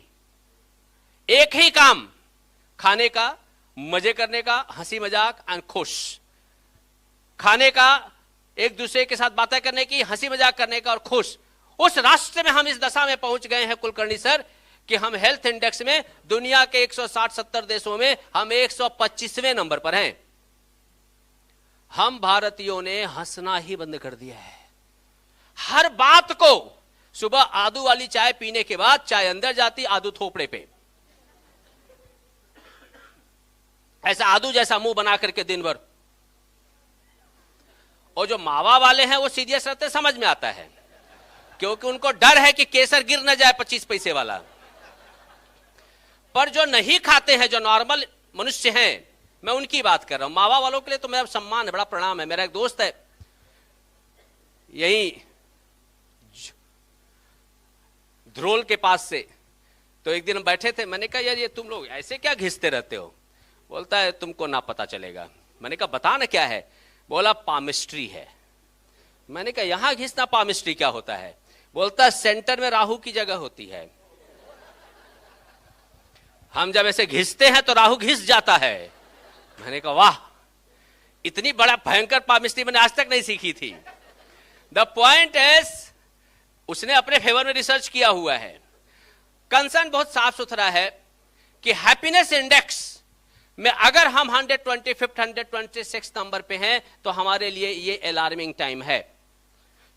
एक ही काम, खाने का, मजे करने का, हंसी मजाक एंड खुश। खाने का, एक दूसरे के साथ बातें करने की, हंसी मजाक करने का और खुश। उस राष्ट्र में हम इस दशा में पहुंच गए हैं कुलकर्णी सर, कि हम हेल्थ इंडेक्स में दुनिया के 160-70 देशों में हम 125वें नंबर पर हैं। हम भारतीयों ने हंसना ही बंद कर दिया है। हर बात को, सुबह आदू वाली चाय पीने के बाद चाय अंदर जाती, आदू थोपड़े पे, ऐसा आदू जैसा मुंह बना करके दिन भर। और जो मावा वाले हैं वो सीरियस रहते, समझ में आता है, क्योंकि उनको डर है कि केसर गिर न जाए 25 पैसे वाला। पर जो नहीं खाते हैं, जो नॉर्मल मनुष्य हैं, मैं उनकी बात कर रहा हूं। मावा वालों के लिए तो मेरा सम्मान है, बड़ा प्रणाम है। मेरा एक दोस्त है यही ध्रोल के पास से, तो एक दिन हम बैठे थे, मैंने कहा यार ये तुम लोग ऐसे क्या घिसते रहते हो? बोलता है तुमको ना पता चलेगा। मैंने कहा बता ना क्या है? बोला पामिस्ट्री है। मैंने कहा यहां घिसना पामिस्ट्री क्या होता है? बोलता सेंटर में राहु की जगह होती है, हम जब ऐसे घिसते हैं तो राहु घिस जाता है। मैंने कहा वाह, इतनी बड़ा भयंकर पामिस्ट्री मैंने आज तक नहीं सीखी थी। द पॉइंट इज, उसने अपने फेवर में रिसर्च किया हुआ है। कंसर्न बहुत साफ सुथरा है कि हैप्पीनेस इंडेक्स में अगर हम 125th 126 नंबर पे हैं तो हमारे लिए ये अलार्मिंग टाइम है,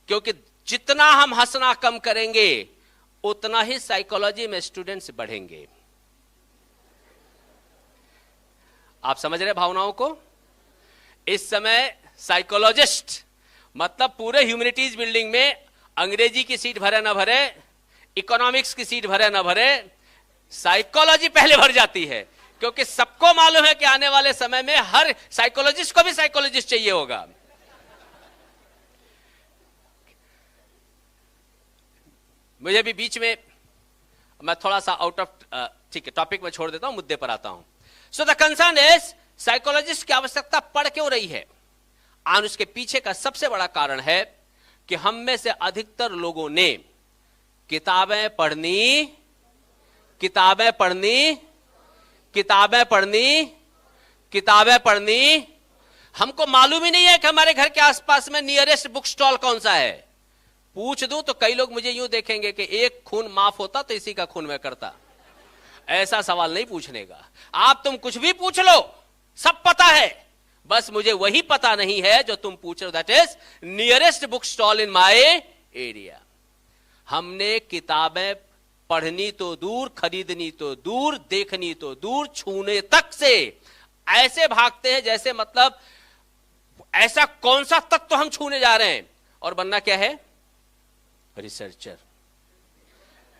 क्योंकि जितना हम हंसना कम करेंगे उतना ही साइकोलॉजी में स्टूडेंट्स बढ़ेंगे। आप समझ रहे भावनाओं को? इस समय साइकोलॉजिस्ट, मतलब पूरे ह्यूमैनिटीज बिल्डिंग में अंग्रेजी की सीट भरे ना भरे, इकोनॉमिक्स की सीट भरे ना भरे, साइकोलॉजी पहले भर जाती है, क्योंकि सबको मालूम है कि आने वाले समय में हर साइकोलॉजिस्ट को भी साइकोलॉजिस्ट चाहिए होगा। मुझे भी बीच में, मैं थोड़ा सा आउट ऑफ, ठीक है, टॉपिक में छोड़ देता हूं, मुद्दे पर आता हूं। So the concern is, psychologist की आवश्यकता पड़ क्यों रही है? और उसके पीछे का सबसे बड़ा कारण है कि हम में से अधिकतर लोगों ने किताबें पढ़नी, किताबें पढ़नी, किताबें पढ़नी, किताबें पढ़नी। हमको मालूम ही नहीं है कि हमारे घर के आसपास में नियरेस्ट बुक स्टॉल कौन सा है। पूछ दूं तो कई लोग मुझे यूं देखेंगे कि एक खून माफ होता तो इसी का खून मैं करता। ऐसा सवाल नहीं पूछने का। आप तुम कुछ भी पूछ लो, सब पता है, बस मुझे वही पता नहीं है जो तुम पूछ रहे हो, that is nearest book stall in my area. हमने किताबें पढ़नी तो दूर, खरीदनी तो दूर, देखनी तो दूर, छूने तक से ऐसे भागते हैं जैसे मतलब ऐसा कौन सा तत्व हम छूने जा रहे हैं। और बनना क्या है? रिसर्चर।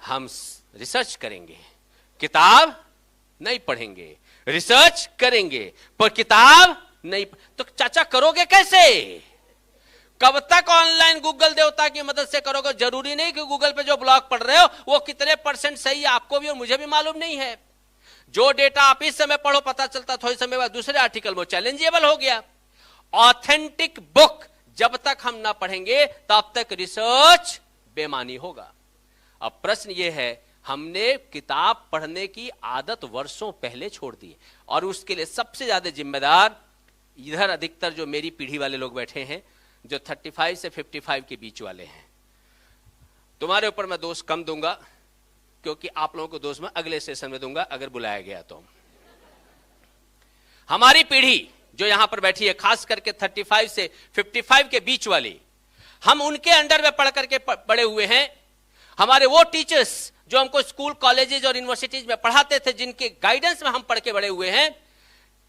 हम रिसर्च करेंगे, किताब नहीं पढ़ेंगे, रिसर्च करेंगे पर किताब नहीं। तो चाचा करोगे कैसे? कब तक ऑनलाइन गूगल देवता की मदद से करोगे? जरूरी नहीं कि गूगल पे जो ब्लॉग पढ़ रहे हो वो कितने % सही है, आपको भी और मुझे भी मालूम नहीं है। जो डेटा आप इस समय पढ़ो पता चलता थोड़े समय बाद दूसरे आर्टिकल वो चैलेंजेबल हो गया। ऑथेंटिक बुक जब तक हम ना पढ़ेंगे तब तक रिसर्च बेमानी होगा। अब प्रश्न यह है, हमने किताब पढ़ने की आदत वर्षों पहले छोड़ दी और उसके लिए सबसे ज्यादा जिम्मेदार इधर अधिकतर जो मेरी पीढ़ी वाले लोग बैठे हैं, जो 35 से 55 के बीच वाले हैं। तुम्हारे ऊपर मैं दोष कम दूंगा क्योंकि आप लोगों को दोष मैं अगले सेशन में दूंगा अगर बुलाया गया तो। हमारी पीढ़ी जो यहां पर बैठी है, खास करके 35 से 55 के बीच वाली, हम उनके अंडर में पढ़ करके बड़े हुए हैं। हमारे वो टीचर्स जो हमको स्कूल, कॉलेजेस और यूनिवर्सिटीज में पढ़ाते थे, जिनके गाइडेंस में हम पढ़ के बड़े हुए हैं,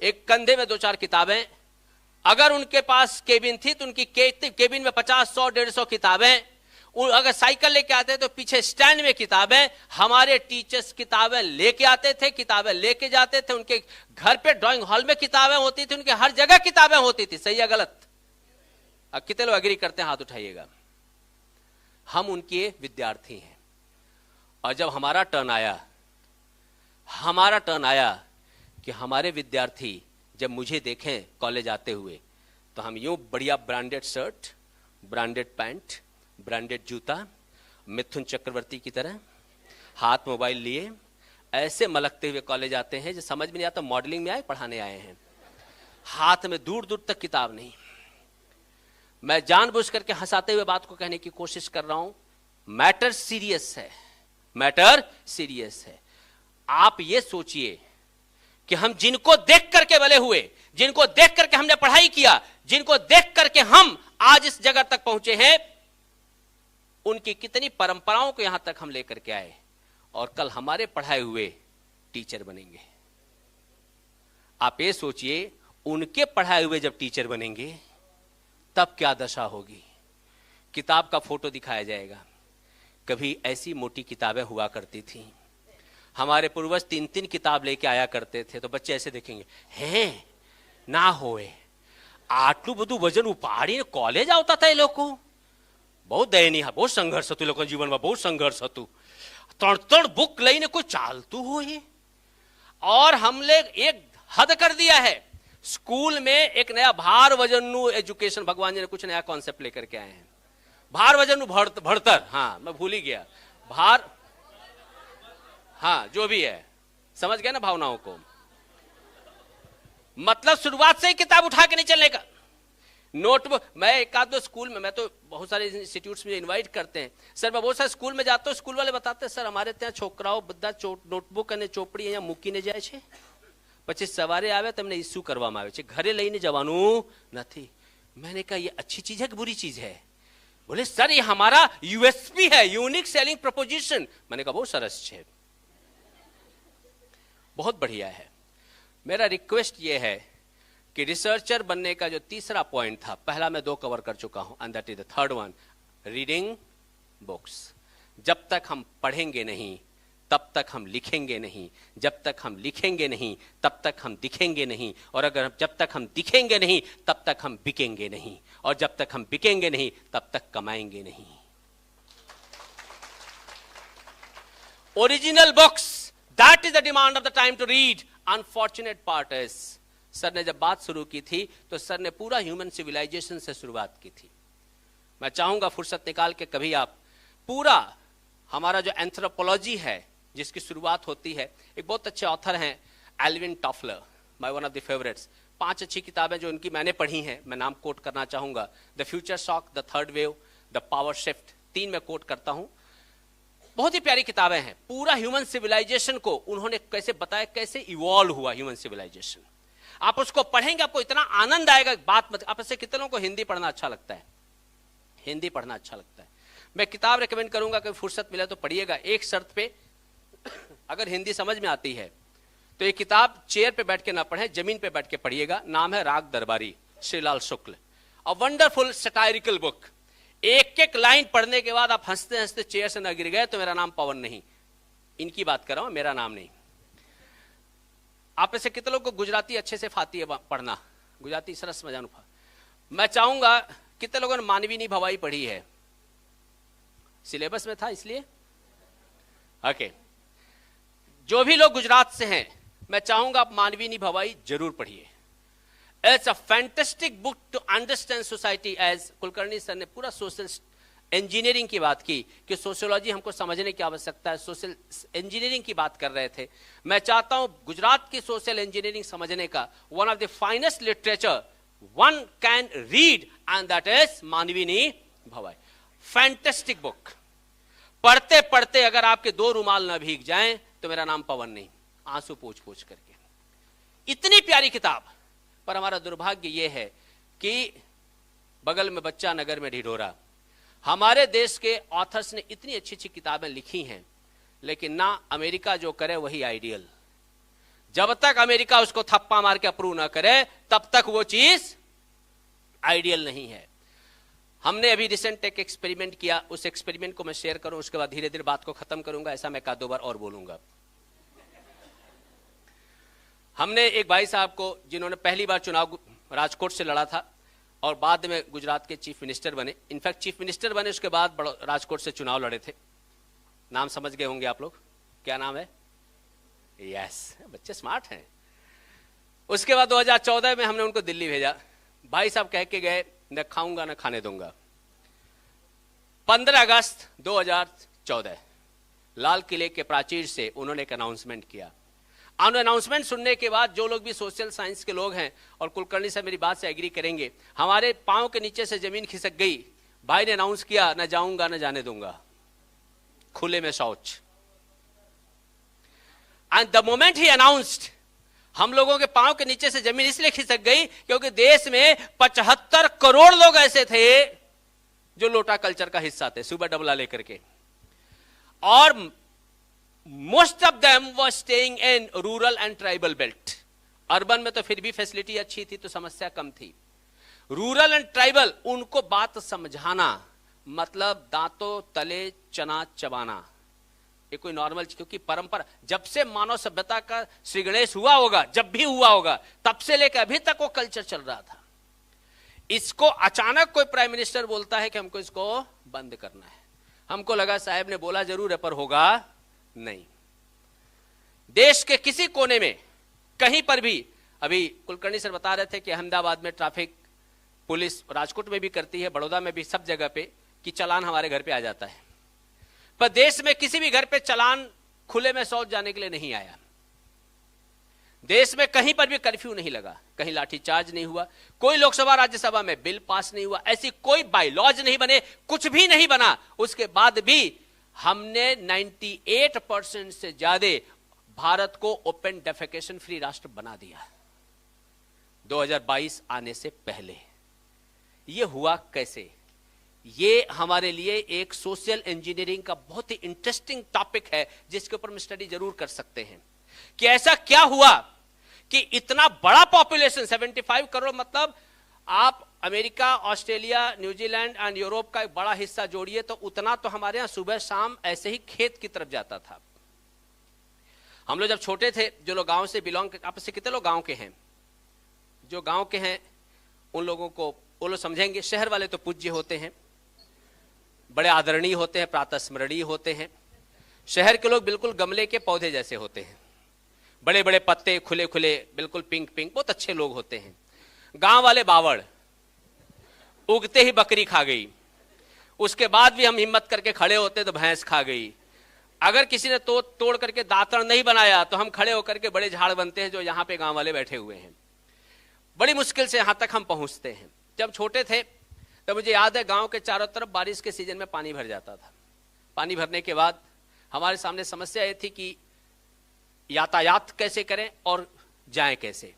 एक कंधे में 2-4 किताबें, अगर उनके पास केबिन थी तो उनकी केबिन में 50, 100, 150 किताबें, अगर साइकिल लेके आते तो पीछे स्टैंड में किताबें। हमारे टीचर्स किताबें लेके आते थे, किताबें लेके जाते थे, उनके घर पे ड्राइंग हॉल में किताबें होती थी, उनके हर जगह किताबें होती थी। सही या गलत? अब कितने लोग एग्री करते हैं? हाथ उठाइएगा। हम उनके विद्यार्थी हैं और जब हमारा टर्न आया कि हमारे विद्यार्थी जब मुझे देखें कॉलेज आते हुए तो हम यूं बढ़िया branded shirt, branded pant, branded जूता, मिथुन चक्रवर्ती की तरह हाथ मोबाइल लिए ऐसे मलकते हुए कॉलेज आते हैं जो समझ में नहीं आता मॉडलिंग में आए पढ़ाने आए हैं। हाथ में दूर दूर तक किताब नहीं। मैं जानबूझ करके हंसाते हुए बात को कहने की कोशिश कर रहा हूं, मैटर सीरियस है, मैटर सीरियस है। आप ये सोचिए कि हम जिनको देख करके बले हुए, जिनको देख करके हमने पढ़ाई किया, जिनको देख करके हम आज इस जगह तक पहुंचे हैं, उनकी कितनी परंपराओं को यहां तक हम लेकर के आए और कल हमारे पढ़ाए हुए टीचर बनेंगे। आप ये सोचिए, उनके पढ़ाए हुए जब टीचर बनेंगे तब क्या दशा होगी। किताब का फोटो दिखाया जाएगा। कभी ऐसी मोटी किताबें हुआ करती थी, हमारे पूर्वज 3-3 किताब लेके आया करते थे, तो बच्चे ऐसे देखेंगे, हैं ना होए आटलू બધું વજન ઉપાડીને કોલેજ આવતા હતા। એ લોકો બહુ દયનીય, બહુ સંઘર્ષ હતું, એ લોકોના જીવનમાં બહુ સંઘર્ષ હતું। 3-3 बुक લઈને કોઈ ચાલતું હોય। और हमने एक हद कर दिया है, स्कूल में एक नया भार वजन एजुकेशन, भगवान जी ने कुछ नया कॉन्सेप्ट लेकर के आए हैं। भार वजन भड़तर, हाँ मैं भूल ही गया, भार, हाँ जो भी है, समझ गया ना भावनाओं को। मतलब शुरुआत से ही किताब उठा के नहीं चलने का। नोटबुक, मैं एक आध दो स्कूल में, मैं तो बहुत सारे इंस्टीट्यूट्स में इनवाइट करते हैं सर, मैं बहुत सारे स्कूल में जाता हूँ, स्कूल वाले बताते हैं सर हमारे ત્યાં છોકરાઓ બધા નોટબુક અને ચોપડી અહીંયા મૂકીને જાય છે, પછી સવારે આવે તમને ઇસ્યુ કરવામાં આવે છે, ઘરે લઈને જવાનું નથી। मैंने कहा ये अच्छी चीज है कि बुरी चीज है? बोले सर ये हमारा यूएसपी है, यूनिक सेलिंग प्रपोजिशन। मैंने कहा बहुत सरस है, बहुत बढ़िया है। मेरा रिक्वेस्ट ये है कि रिसर्चर बनने का जो तीसरा पॉइंट था, पहला मैं 2 कवर कर चुका हूं, and that is the third one, reading books. जब तक हम पढ़ेंगे नहीं तब तक हम लिखेंगे नहीं, जब तक हम लिखेंगे नहीं तब तक हम दिखेंगे नहीं, और अगर जब तक हम दिखेंगे नहीं तब तक हम बिकेंगे नहीं, और जब तक हम बिकेंगे नहीं तब तक कमाएंगे नहीं। Original books, that is the demand of the time to read. Unfortunate part is, sir ने जब बात शुरू की थी तो सर ने पूरा ह्यूमन सिविलाइजेशन से शुरुआत की थी। मैं चाहूंगा फुर्सत निकाल के कभी आप पूरा हमारा जो एंथ्रोपोलॉजी है जिसकी शुरुआत होती है, एक बहुत अच्छे ऑथर हैं Alvin Toffler, my one of the favourites. 5 अच्छी किताबें जो उनकी मैंने पढ़ी हैं, मैं नाम कोट करना चाहूंगा, the future shock, the third wave, the power shift, 3 मैं कोट करता हूं। बहुत ही प्यारी किताबें हैं। पूरा ह्यूमन सिविलाइजेशन को उन्होंने कैसे बताया, कैसे इवॉल्व हुआ ह्यूमन सिविलाइजेशन। आप उसको पढ़ेंगे, आपको इतना आनंद आएगा। बात आप से कितनों को हिंदी पढ़ना अच्छा लगता है? हिंदी पढ़ना अच्छा लगता है। मैं किताब रेकमेंड करूंगा, कभी फुर्सत मिले तो पढ़िएगा। एक शर्त पे, अगर हिंदी समझ में आती है तो ये किताब चेयर पे बैठ के ना पढ़े, जमीन पे बैठ के पढ़िएगा। नाम है Raag Darbari, Shrilal Shukla. A wonderful satirical book. एक एक लाइन पढ़ने के बाद आप हंसते हंसते चेयर से न गिर गए तो मेरा नाम पवन नहीं। इनकी बात कर रहा हूं, मेरा नाम नहीं। आप में से कितने लोग को गुजराती अच्छे से फाती है पढ़ना? गुजराती सरस मजानु। मैं चाहूंगा, कितने लोगों ने मानवीनी भवाई पढ़ी है? सिलेबस में था इसलिए। ओके, जो भी लोग गुजरात से हैं, मैं चाहूंगा आप मानवीनी भवाई जरूर पढ़िए। It's a fantastic book to understand society. As Kulkarni sir ने पूरा सोशल इंजीनियरिंग की बात की कि सोशियोलॉजी हमको समझने की आवश्यकता है, सोशल इंजीनियरिंग की बात कर रहे थे। मैं चाहता हूं गुजरात की सोशल इंजीनियरिंग समझने का one of the finest literature one can read, and that is Manvini Bhavai. Fantastic book. पढ़ते पढ़ते अगर आपके 2 रुमाल न भीग जाएं तो मेरा नाम पवन नहीं, आंसू पोंछ पोंछ करके। इतनी प्यारी किताब। पर हमारा दुर्भाग्य यह है कि बगल में बच्चा नगर में ढिढोरा। हमारे देश के ऑथर्स ने इतनी अच्छी अच्छी किताबें लिखी हैं, लेकिन ना अमेरिका जो करे वही आइडियल। जब तक अमेरिका उसको थप्पा मार के अप्रूव ना करे तब तक वो चीज आइडियल नहीं है। हमने अभी रिसेंट एक एक्सपेरिमेंट किया, उस एक्सपेरिमेंट को मैं शेयर करूं, उसके बाद धीरे धीरे बात को खत्म करूंगा। ऐसा मैं 1-2 बार और बोलूंगा। हमने एक भाई साहब को, जिन्होंने पहली बार चुनाव राजकोट से लड़ा था और बाद में गुजरात के चीफ मिनिस्टर बने, इनफैक्ट चीफ मिनिस्टर बने उसके बाद राजकोट से चुनाव लड़े थे। नाम समझ गए होंगे आप लोग, क्या नाम है? यस, बच्चे स्मार्ट हैं। उसके बाद 2014 में हमने उनको दिल्ली भेजा। भाई साहब कह के गए, न खाऊंगा न खाने दूंगा। 15 अगस्त 2014 लाल किले के प्राचीर से उन्होंने एक अनाउंसमेंट किया। अनाउंसमेंट सुनने के बाद जो लोग भी सोशल साइंस के लोग हैं, और कुलकर्णी साहब मेरी बात से एग्री करेंगे, हमारे पांव के नीचे से जमीन खिसक गई। भाई ने अनाउंस किया, न जाऊंगा न जाने दूंगा, खुले में शौच। And the moment he announced, हम लोगों के पांव के नीचे से जमीन इसलिए खिसक गई क्योंकि देश में 75 करोड़ लोग ऐसे थे जो लोटा कल्चर का हिस्सा थे, सुबह डबला लेकर के। और most of them were staying in rural and tribal belt. Urban में तो फिर भी फैसिलिटी अच्छी थी तो समस्या कम थी। रूरल एंड ट्राइबल, उनको बात समझाना मतलब दांतों तले चना चबाना, ये कोई नॉर्मल, क्योंकि परंपरा जब से मानव सभ्यता का श्री गणेश हुआ होगा, जब भी हुआ होगा, तब से लेकर अभी तक वो कल्चर चल रहा था। इसको अचानक कोई प्राइम मिनिस्टर बोलता है कि हमको इसको बंद करना है। हमको लगा साहब ने बोला जरूर है पर होगा नहीं। देश के किसी कोने में कहीं पर भी, अभी कुलकर्णी सर बता रहे थे कि अहमदाबाद में ट्रैफिक पुलिस, राजकोट में भी करती है, बड़ौदा में भी, सब जगह पे कि चालान हमारे घर पे आ जाता है। पर देश में किसी भी घर पे चालान खुले में शौच जाने के लिए नहीं आया। देश में कहीं पर भी कर्फ्यू नहीं लगा, कहीं लाठीचार्ज नहीं हुआ, कोई लोकसभा राज्यसभा में बिल पास नहीं हुआ, ऐसी कोई बायलॉज नहीं बने, कुछ भी नहीं बना। उसके बाद भी हमने 98% से ज्यादा भारत को ओपन डेफेकेशन फ्री राष्ट्र बना दिया 2022 आने से पहले। यह हुआ कैसे? ये हमारे लिए एक सोशल इंजीनियरिंग का बहुत ही इंटरेस्टिंग टॉपिक है जिसके ऊपर हम स्टडी जरूर कर सकते हैं कि ऐसा क्या हुआ कि इतना बड़ा पॉपुलेशन 75 करोड़, मतलब आप America, Australia, New Zealand and Europe का एक बड़ा हिस्सा जोड़िए तो उतना तो हमारे यहां सुबह शाम ऐसे ही खेत की तरफ जाता था। हम लोग जब छोटे थे, जो लोग गांव से बिलोंग, आपस से कितने लोग गांव के हैं? जो गांव के हैं उन लोगों को वो लोग समझेंगे। शहर वाले तो पूज्य होते हैं, बड़े आदरणीय होते हैं, प्रातः स्मरणीय होते हैं। शहर के लोग बिल्कुल गमले के पौधे जैसे होते हैं, बड़े बड़े पत्ते, खुले खुले, बिल्कुल पिंक पिंक, बहुत अच्छे लोग होते हैं। गांव वाले बावड़, उगते ही बकरी खा गई, उसके बाद भी हम हिम्मत करके खड़े होते तो भैंस खा गई। अगर किसी ने तोड़ करके दातरण नहीं बनाया तो हम खड़े होकर के बड़े झाड़ बनते हैं जो यहां पे गांव वाले बैठे हुए हैं। बड़ी मुश्किल से यहां तक हम पहुंचते हैं। जब छोटे थे तो मुझे याद है गांव के चारों तरफ बारिश के सीजन में पानी भर जाता था। पानी भरने के बाद हमारे सामने समस्या ये थी कि यातायात कैसे करें और जाएं कैसे।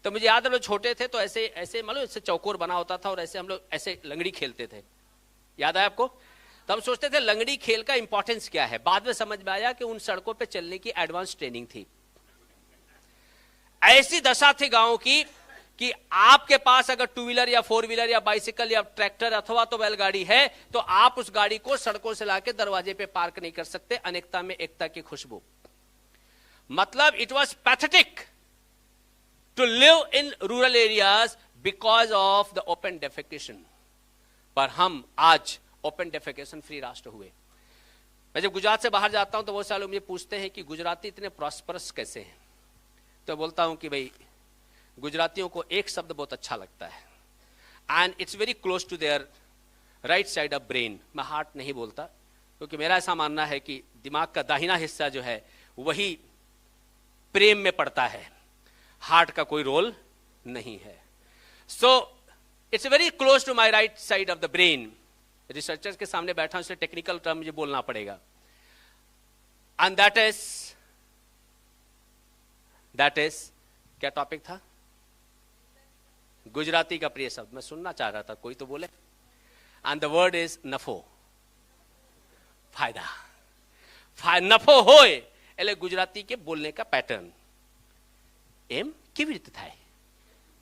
तो मुझे याद है लोग छोटे थे तो ऐसे ऐसे मालूम इससे चौकोर बना होता था और ऐसे हम लोग ऐसे लंगड़ी खेलते थे, याद है आपको? तो हम सोचते थे लंगड़ी खेल का इंपॉर्टेंस क्या है। बाद में समझ में आया कि उन सड़कों पे चलने की एडवांस ट्रेनिंग थी। ऐसी दशा थी गांव की कि आपके पास अगर टू व्हीलर या फोर व्हीलर या बाइसिकल या ट्रैक्टर अथवा तो बैलगाड़ी है तो आप उस गाड़ी को सड़कों से लाके दरवाजे पे पार्क नहीं कर सकते। अनेकता में एकता की खुशबू, मतलब it was pathetic to live in rural areas because of the open defecation. पर हम आज ओपन डेफिकेशन फ्री राष्ट्र हुए। मैं जब गुजरात से बाहर जाता हूं तो बहुत सारे लोग मुझे पूछते हैं कि गुजराती इतने प्रॉस्परस कैसे हैं। तो बोलता हूं कि भाई गुजरातियों को एक शब्द बहुत अच्छा लगता है, and it's very close to there right side of brain. मैं हार्ट नहीं बोलता क्योंकि मेरा ऐसा मानना है कि दिमाग का दाहिना हिस्सा जो है वही प्रेम में पड़ता है, हार्ट का कोई रोल नहीं है। So it's very close to my right side of the brain. Researchers के सामने बैठा हूं इसलिए टेक्निकल टर्म मुझे बोलना पड़ेगा। एंड दैट इज क्या टॉपिक था? गुजराती का प्रिय शब्द मैं सुनना चाह रहा था, कोई तो बोले। एंड द वर्ड इज नफो, फायदा। नफो होए એટલે ગુજરાતી કે બોલने का पैटर्न એમ કેવી રીતે થાય?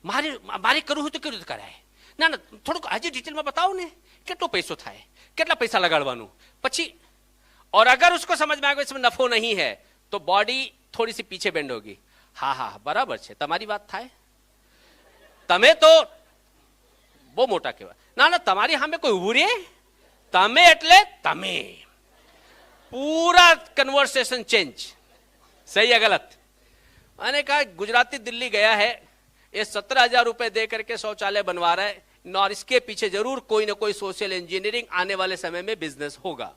મારે કરવું હોય તો કેવી રીતે કરાય? ના ના થોડુંક આજે ડિટેલમાં बताओ ને કેટલો પૈસો થાય, કેટલા પૈસા લગાડવાનું પછી। और अगर उसको समझ में आएगा इसमें नफो नहीं है तो बॉडी थोड़ी सी पीछे बेंड होगी। हाँ हाँ बराबर છે તમારી વાત થાય, તમે તો બહુ મોટા કહેવાય। ના ના તમારી સામે કોઈ ઊભું રે, તમે એટલે તમે। पूरा कन्वर्सेशन चेंज। सही है गलत? मैंने कहा गुजराती दिल्ली गया है, ये 17,000 रुपए दे करके शौचालय बनवा रहा है, और इसके पीछे जरूर कोई ना कोई सोशल इंजीनियरिंग आने वाले समय में बिजनेस होगा।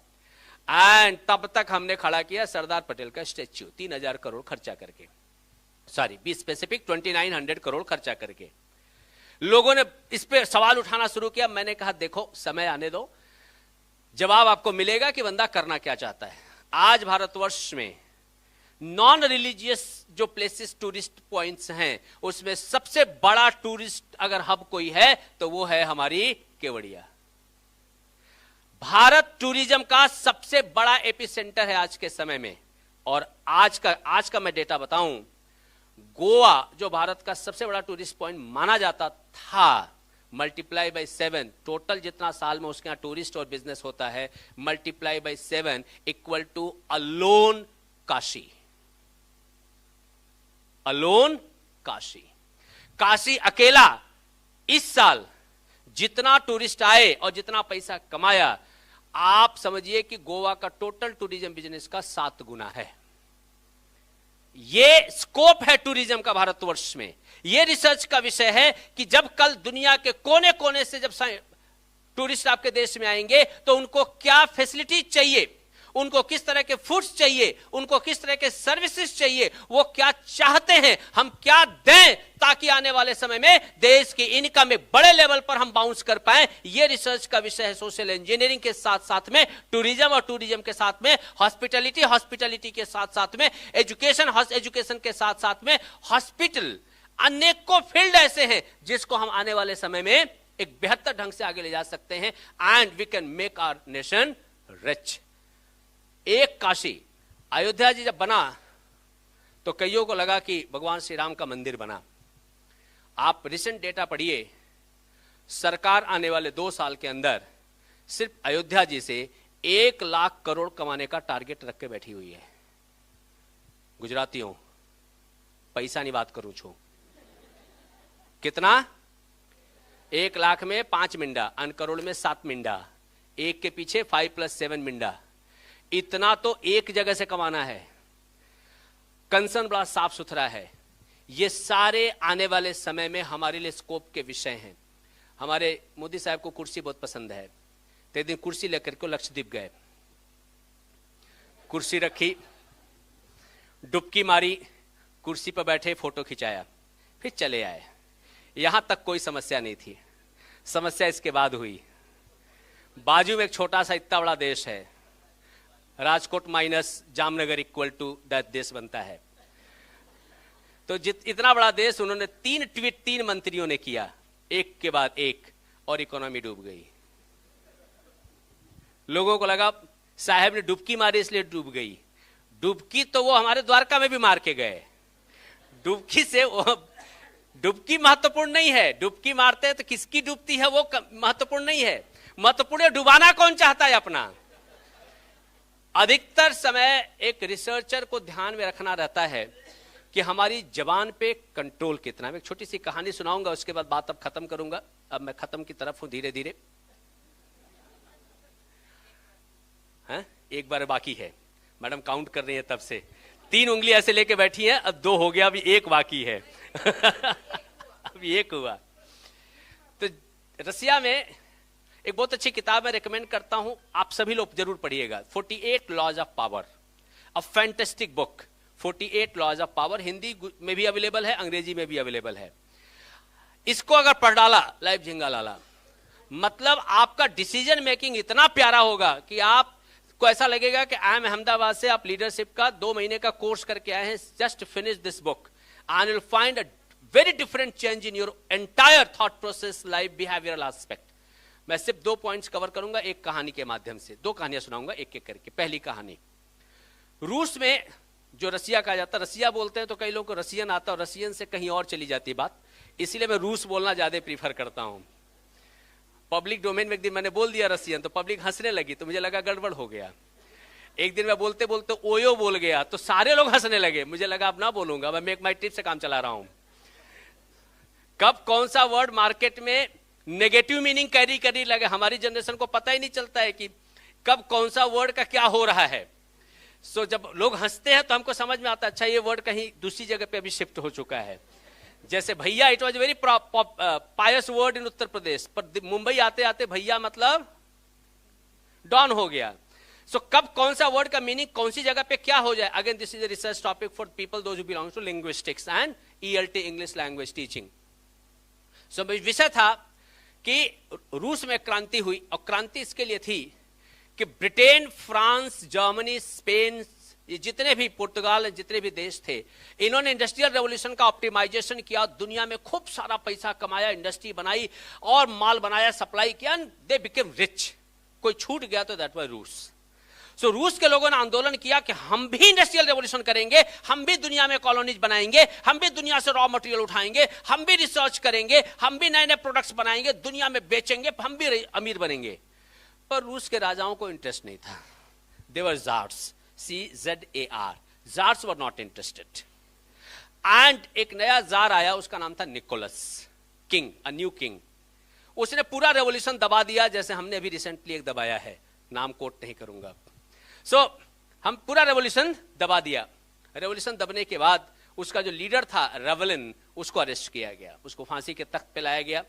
एंड तब तक हमने खड़ा किया सरदार पटेल का स्टेच्यू 3,000 करोड़ खर्चा करके, सॉरी बी स्पेसिफिक 2,900 करोड़ खर्चा करके। लोगों ने इस पे सवाल उठाना शुरू किया। मैंने कहा देखो समय आने दो, जवाब आपको मिलेगा कि बंदा करना क्या चाहता है। आज भारतवर्ष में नॉन रिलीजियस जो प्लेसेस टूरिस्ट पॉइंट्स हैं उसमें सबसे बड़ा टूरिस्ट अगर हब कोई है तो वो है हमारी केवड़िया। भारत टूरिज्म का सबसे बड़ा एपिसेंटर है आज के समय में। और आज का मैं डेटा बताऊं, गोवा जो भारत का सबसे बड़ा टूरिस्ट पॉइंट माना जाता था, मल्टीप्लाई बाई 7, टोटल जितना साल में उसके यहां टूरिस्ट और बिजनेस होता है, multiply by 7 equal to alone Kashi. Alone Kashi. Kashi अकेला इस साल जितना टूरिस्ट आए और जितना पैसा कमाया, आप समझिए कि गोवा का टोटल टूरिज्म बिजनेस का 7 गुना है। ये स्कोप है टूरिज्म का भारतवर्ष में। ये रिसर्च का विषय है कि जब कल दुनिया के कोने कोने से जब टूरिस्ट आपके देश में आएंगे तो उनको क्या फैसिलिटी चाहिए, उनको किस तरह के फूड्स चाहिए, उनको किस तरह के सर्विसेज चाहिए, वो क्या चाहते हैं, हम क्या दें ताकि आने वाले समय में देश की इनकम में बड़े लेवल पर हम बाउंस कर पाए। ये रिसर्च का विषय है। सोशल इंजीनियरिंग के साथ साथ में टूरिज्म, और टूरिज्म के साथ में हॉस्पिटैलिटी, हॉस्पिटैलिटी के साथ साथ में एजुकेशन, एजुकेशन के साथ साथ में हॉस्पिटल। अनेकों फील्ड ऐसे हैं जिसको हम आने वाले समय में एक बेहतर ढंग से आगे ले जा सकते हैं। And we can make our nation rich. एक काशी अयोध्या जी जब बना तो कईयों को लगा कि भगवान श्री राम का मंदिर बना। आप रिसेंट डेटा पढ़िए, सरकार आने वाले 2 साल के अंदर सिर्फ अयोध्या जी से 1 लाख करोड़ कमाने का टारगेट रख के बैठी हुई है। गुजरातियों पैसा नहीं बात करूं छू, कितना? 1 लाख में 5 मिंडा, अन करोड़ में 7 मिंडा, 1 के पीछे 5 + 7 मिंडा। इतना तो एक जगह से कमाना है। कंसर्न बड़ा साफ सुथरा है। ये सारे आने वाले समय में हमारे लिए स्कोप के विषय हैं। हमारे मोदी साहब को कुर्सी बहुत पसंद है, तो एक दिन कुर्सी लेकर के लक्षद्वीप गए, कुर्सी रखी, डुबकी मारी, कुर्सी पर बैठे, फोटो खिंचाया, फिर चले आए। यहां तक कोई समस्या नहीं थी। समस्या इसके बाद हुई। बाजू में एक छोटा सा इतना बड़ा देश है, Rajkot minus Jamnagar equal to that देश बनता है। तो इतना बड़ा देश उन्होंने 3 ट्वीट 3 मंत्रियों ने किया, एक के बाद एक, और इकोनॉमी डूब गई। लोगों को लगा साहब ने डुबकी मारी इसलिए डूब गई। डुबकी तो वो हमारे द्वारका में भी मार के गए। डुबकी से डुबकी महत्वपूर्ण नहीं है, डुबकी मारते हैं तो किसकी डूबती है वो महत्वपूर्ण नहीं है, महत्वपूर्ण है डुबाना कौन चाहता है अपना। अधिकतर समय एक रिसर्चर को ध्यान में रखना रहता है कि हमारी जबान पे कंट्रोल कितना। मैं एक छोटी सी कहानी सुनाऊंगा, उसके बाद बात अब खत्म करूंगा। अब मैं खत्म की तरफ हूं धीरे धीरे। एक बार बाकी है, मैडम काउंट कर रही है तब से, 3 उंगली ऐसे लेके बैठी है, अब 2 हो गया, अभी 1 बाकी है। अभी 1 हुआ। तो रसिया में एक बहुत अच्छी किताब मैं रेकमेंड करता हूं, आप सभी लोग जरूर पढ़िएगा, 48 laws of power, a fantastic book. 48 laws of power Hindi में भी अवेलेबल है, अंग्रेजी में भी अवेलेबल है। इसको अगर पढ़ डाला, लाइव झिंगा लाला, मतलब आपका डिसीजन मेकिंग इतना प्यारा होगा कि आप को ऐसा लगेगा कि आई एम अहमदाबाद से आप लीडरशिप का 2 महीने का कोर्स करके आए हैं, just finish this book and will find a very different change in your entire thought process, life, behavioural aspect. मैं सिर्फ 2 पॉइंट्स कवर करूंगा एक कहानी के माध्यम से, 2 कहानियां सुनाऊंगा एक एक करके। पहली कहानी, रूस में जो रसिया कहा जाता है, रसिया बोलते हैं तो कई लोगों को रसियन आता है, और रसियन से कहीं और चली जाती है बात, इसीलिए मैं रूस बोलना ज्यादा प्रीफर करता हूं। पब्लिक डोमेन में एक दिन मैंने बोल दिया रसियन, तो पब्लिक हंसने लगी, तो मुझे लगा गड़बड़ हो गया। एक दिन मैं बोलते बोलते ओयो बोल गया, तो सारे लोग हंसने लगे, मुझे लगा अब ना बोलूंगा, मैं मेक माई टिप से काम चला रहा हूं। कब कौन सा वर्ड मार्केट में नेगेटिव मीनिंग कैरी करने लगे, हमारी जनरेशन को पता ही नहीं चलता है कि कब कौन सा वर्ड का क्या हो रहा है। सो जब लोग हंसते हैं तो हमको समझ में आता है, अच्छा ये वर्ड कहीं दूसरी जगह पे अभी शिफ्ट हो चुका है। जैसे भैया, it was very pious word in Uttar Pradesh, पर मुंबई आते आते भैया मतलब डॉन हो गया। सो कब कौन सा वर्ड का मीनिंग कौन सी जगह पे क्या हो जाए, again this is a research topic for people those who belongs to linguistics and ELT, English language teaching. So विषय था कि रूस में क्रांति हुई, और क्रांति इसके लिए थी कि ब्रिटेन, फ्रांस, जर्मनी, स्पेन, ये जितने भी, पुर्तगाल, जितने भी देश थे, इन्होंने इंडस्ट्रियल रेवोल्यूशन का ऑप्टिमाइजेशन किया, दुनिया में खूब सारा पैसा कमाया, इंडस्ट्री बनाई और माल बनाया, सप्लाई किया, दे बिकेम रिच। कोई छूट गया तो दैट वाज रूस। सो रूस के लोगों ने आंदोलन किया कि हम भी इंडस्ट्रियल रेवोल्यूशन करेंगे, हम भी दुनिया में कॉलोनीज बनाएंगे, हम भी दुनिया से रॉ मटेरियल उठाएंगे, हम भी रिसर्च करेंगे, हम भी नए नए प्रोडक्ट्स बनाएंगे, दुनिया में बेचेंगे, हम भी अमीर बनेंगे। पर रूस के राजाओं को इंटरेस्ट नहीं था। They were czars, CZAR, czars were not interested. And एक नया जार आया, उसका नाम था Nicholas, king, a new king. उसने पूरा रेवोल्यूशन दबा दिया, जैसे हमने अभी रिसेंटली एक दबाया है, नाम कोट नहीं करूंगा। सो हम पूरा रेवोल्यूशन दबा दिया। रेवोल्यूशन दबने के बाद उसका जो लीडर था रेवलिन, उसको अरेस्ट किया गया, उसको फांसी के तख्त पे लाया गया,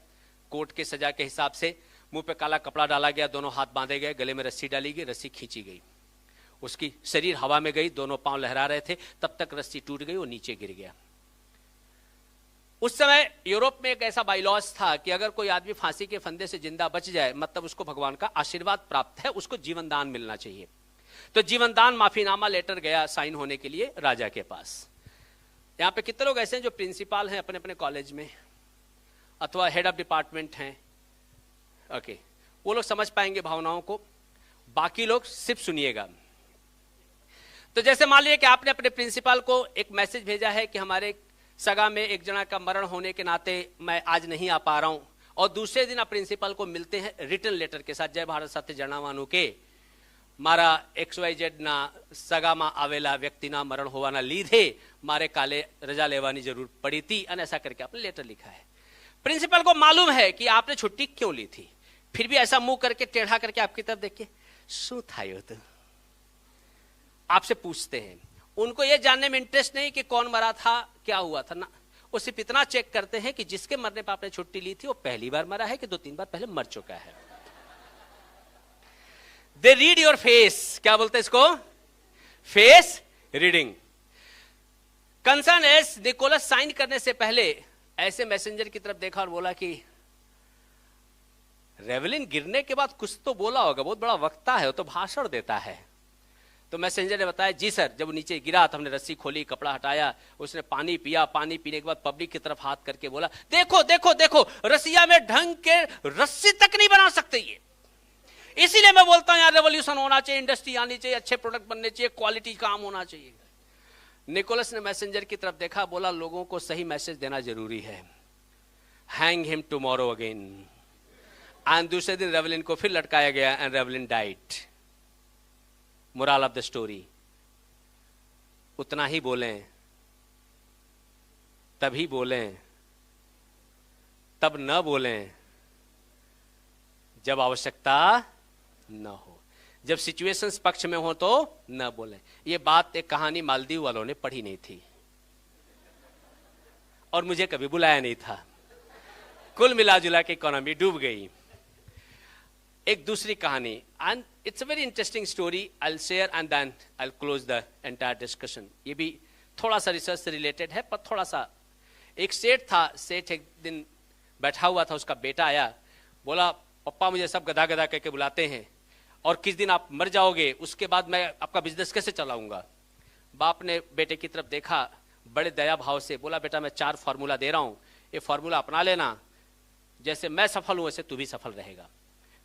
कोर्ट के सजा के हिसाब से। मुंह पे काला कपड़ा डाला गया, दोनों हाथ बांधे गए, गले में रस्सी डाली गई, रस्सी खींची गई, उसकी शरीर हवा में गई, दोनों पांव लहरा रहे थे, तब तक रस्सी टूट गई, वो नीचे गिर गया। उस समय यूरोप में एक ऐसा बाइलॉज था कि अगर कोई आदमी फांसी के फंदे से जिंदा बच जाए, मतलब उसको भगवान का आशीर्वाद प्राप्त है, उसको जीवन दान मिलना चाहिए। तो जीवन दान माफीनामा लेटर गया साइन होने के लिए राजा के पास। यहां पे कितने लोग ऐसे हैं जो प्रिंसिपल हैं अपने अपने कॉलेज में, अथवा हेड ऑफ डिपार्टमेंट हैं? ओके, वो लोग समझ पाएंगे भावनाओं को, बाकी लोग सिर्फ सुनिएगा। तो जैसे मान लीजिए कि आपने अपने प्रिंसिपल को एक मैसेज भेजा है कि हमारे सगा में एक जना का मरण होने के नाते मैं आज नहीं आ पा रहा हूं, और दूसरे दिन आप प्रिंसिपल को मिलते हैं रिटन लेटर के साथ, जय भारत साथे जनावानु के मारा XYZ ना सगामा आवेला व्यक्ति ना मरण होवाना लीधे मारे काले रजा लेवानी जरूर पड़ी थी, ऐसा करके आपने लेटर लिखा है। प्रिंसिपल को मालूम है कि आपने छुट्टी क्यों ली थी, फिर भी ऐसा मुंह करके टेढ़ा करके आपकी तरफ देखिए, शू था यो तो आपसे पूछते हैं। उनको यह जानने में इंटरेस्ट नहीं कि कौन मरा था, क्या हुआ था ना, वो सिर्फ इतना चेक करते हैं कि जिसके मरने पर आपने छुट्टी ली थी वो पहली बार मरा है कि 2-3 बार पहले मर चुका है। दे रीड योर फेस, क्या बोलते हैं इसको, face reading. Concern S Nicholas sign करने से पहले ऐसे मैसेंजर की तरफ देखा और बोला कि रेवलिन गिरने के बाद कुछ तो बोला होगा, बहुत बड़ा वक्ता है, वो तो भाषण देता है। तो मैसेंजर ने बताया जी सर, जब वो नीचे गिरा तो हमने रस्सी खोली, कपड़ा हटाया, उसने पानी पिया, पानी पीने के बाद पब्लिक की तरफ हाथ करके बोला, देखो देखो देखो, रसिया में ढंग के रस्सी तक नहीं बना सकते ये। इसीलिए मैं बोलता हूं यार, रेवोल्यूशन होना चाहिए, इंडस्ट्री आनी चाहिए, अच्छे प्रोडक्ट बनने चाहिए, क्वालिटी काम होना चाहिए। निकोलस ने मैसेंजर की तरफ देखा, बोला लोगों को सही मैसेज देना जरूरी है, hang him tomorrow again. And दूसरे दिन रेवलिन को फिर लटकाया गया and Revlin died. Moral of the story, उतना ही बोलें, तभी बोलें, तब न बोलें जब आवश्यकता न हो, जब सिचुएशंस पक्ष में हो तो न बोलें। यह बात एक कहानी मालदीव वालों ने पढ़ी नहीं थी और मुझे कभी बुलाया नहीं था। कुल मिलाजुला के इकोनॉमी डूब गई। एक दूसरी कहानी, and it's a very interesting story, I will share and then I will close the entire discussion. ये भी थोड़ा सा रिसर्च से रिलेटेड है, पर थोड़ा सा। एक सेठ था, सेठ एक दिन बैठा हुआ था, उसका बेटा आया, बोला पप्पा मुझे सब गधा गधा करके बुलाते हैं और किस दिन आप मर जाओगे उसके बाद मैं आपका बिजनेस कैसे चलाऊंगा। बाप ने बेटे की तरफ देखा, बड़े दया भाव से बोला, बेटा मैं 4 फार्मूला दे रहा हूं, ये फार्मूला अपना लेना, जैसे मैं सफल हूं वैसे तू भी सफल रहेगा।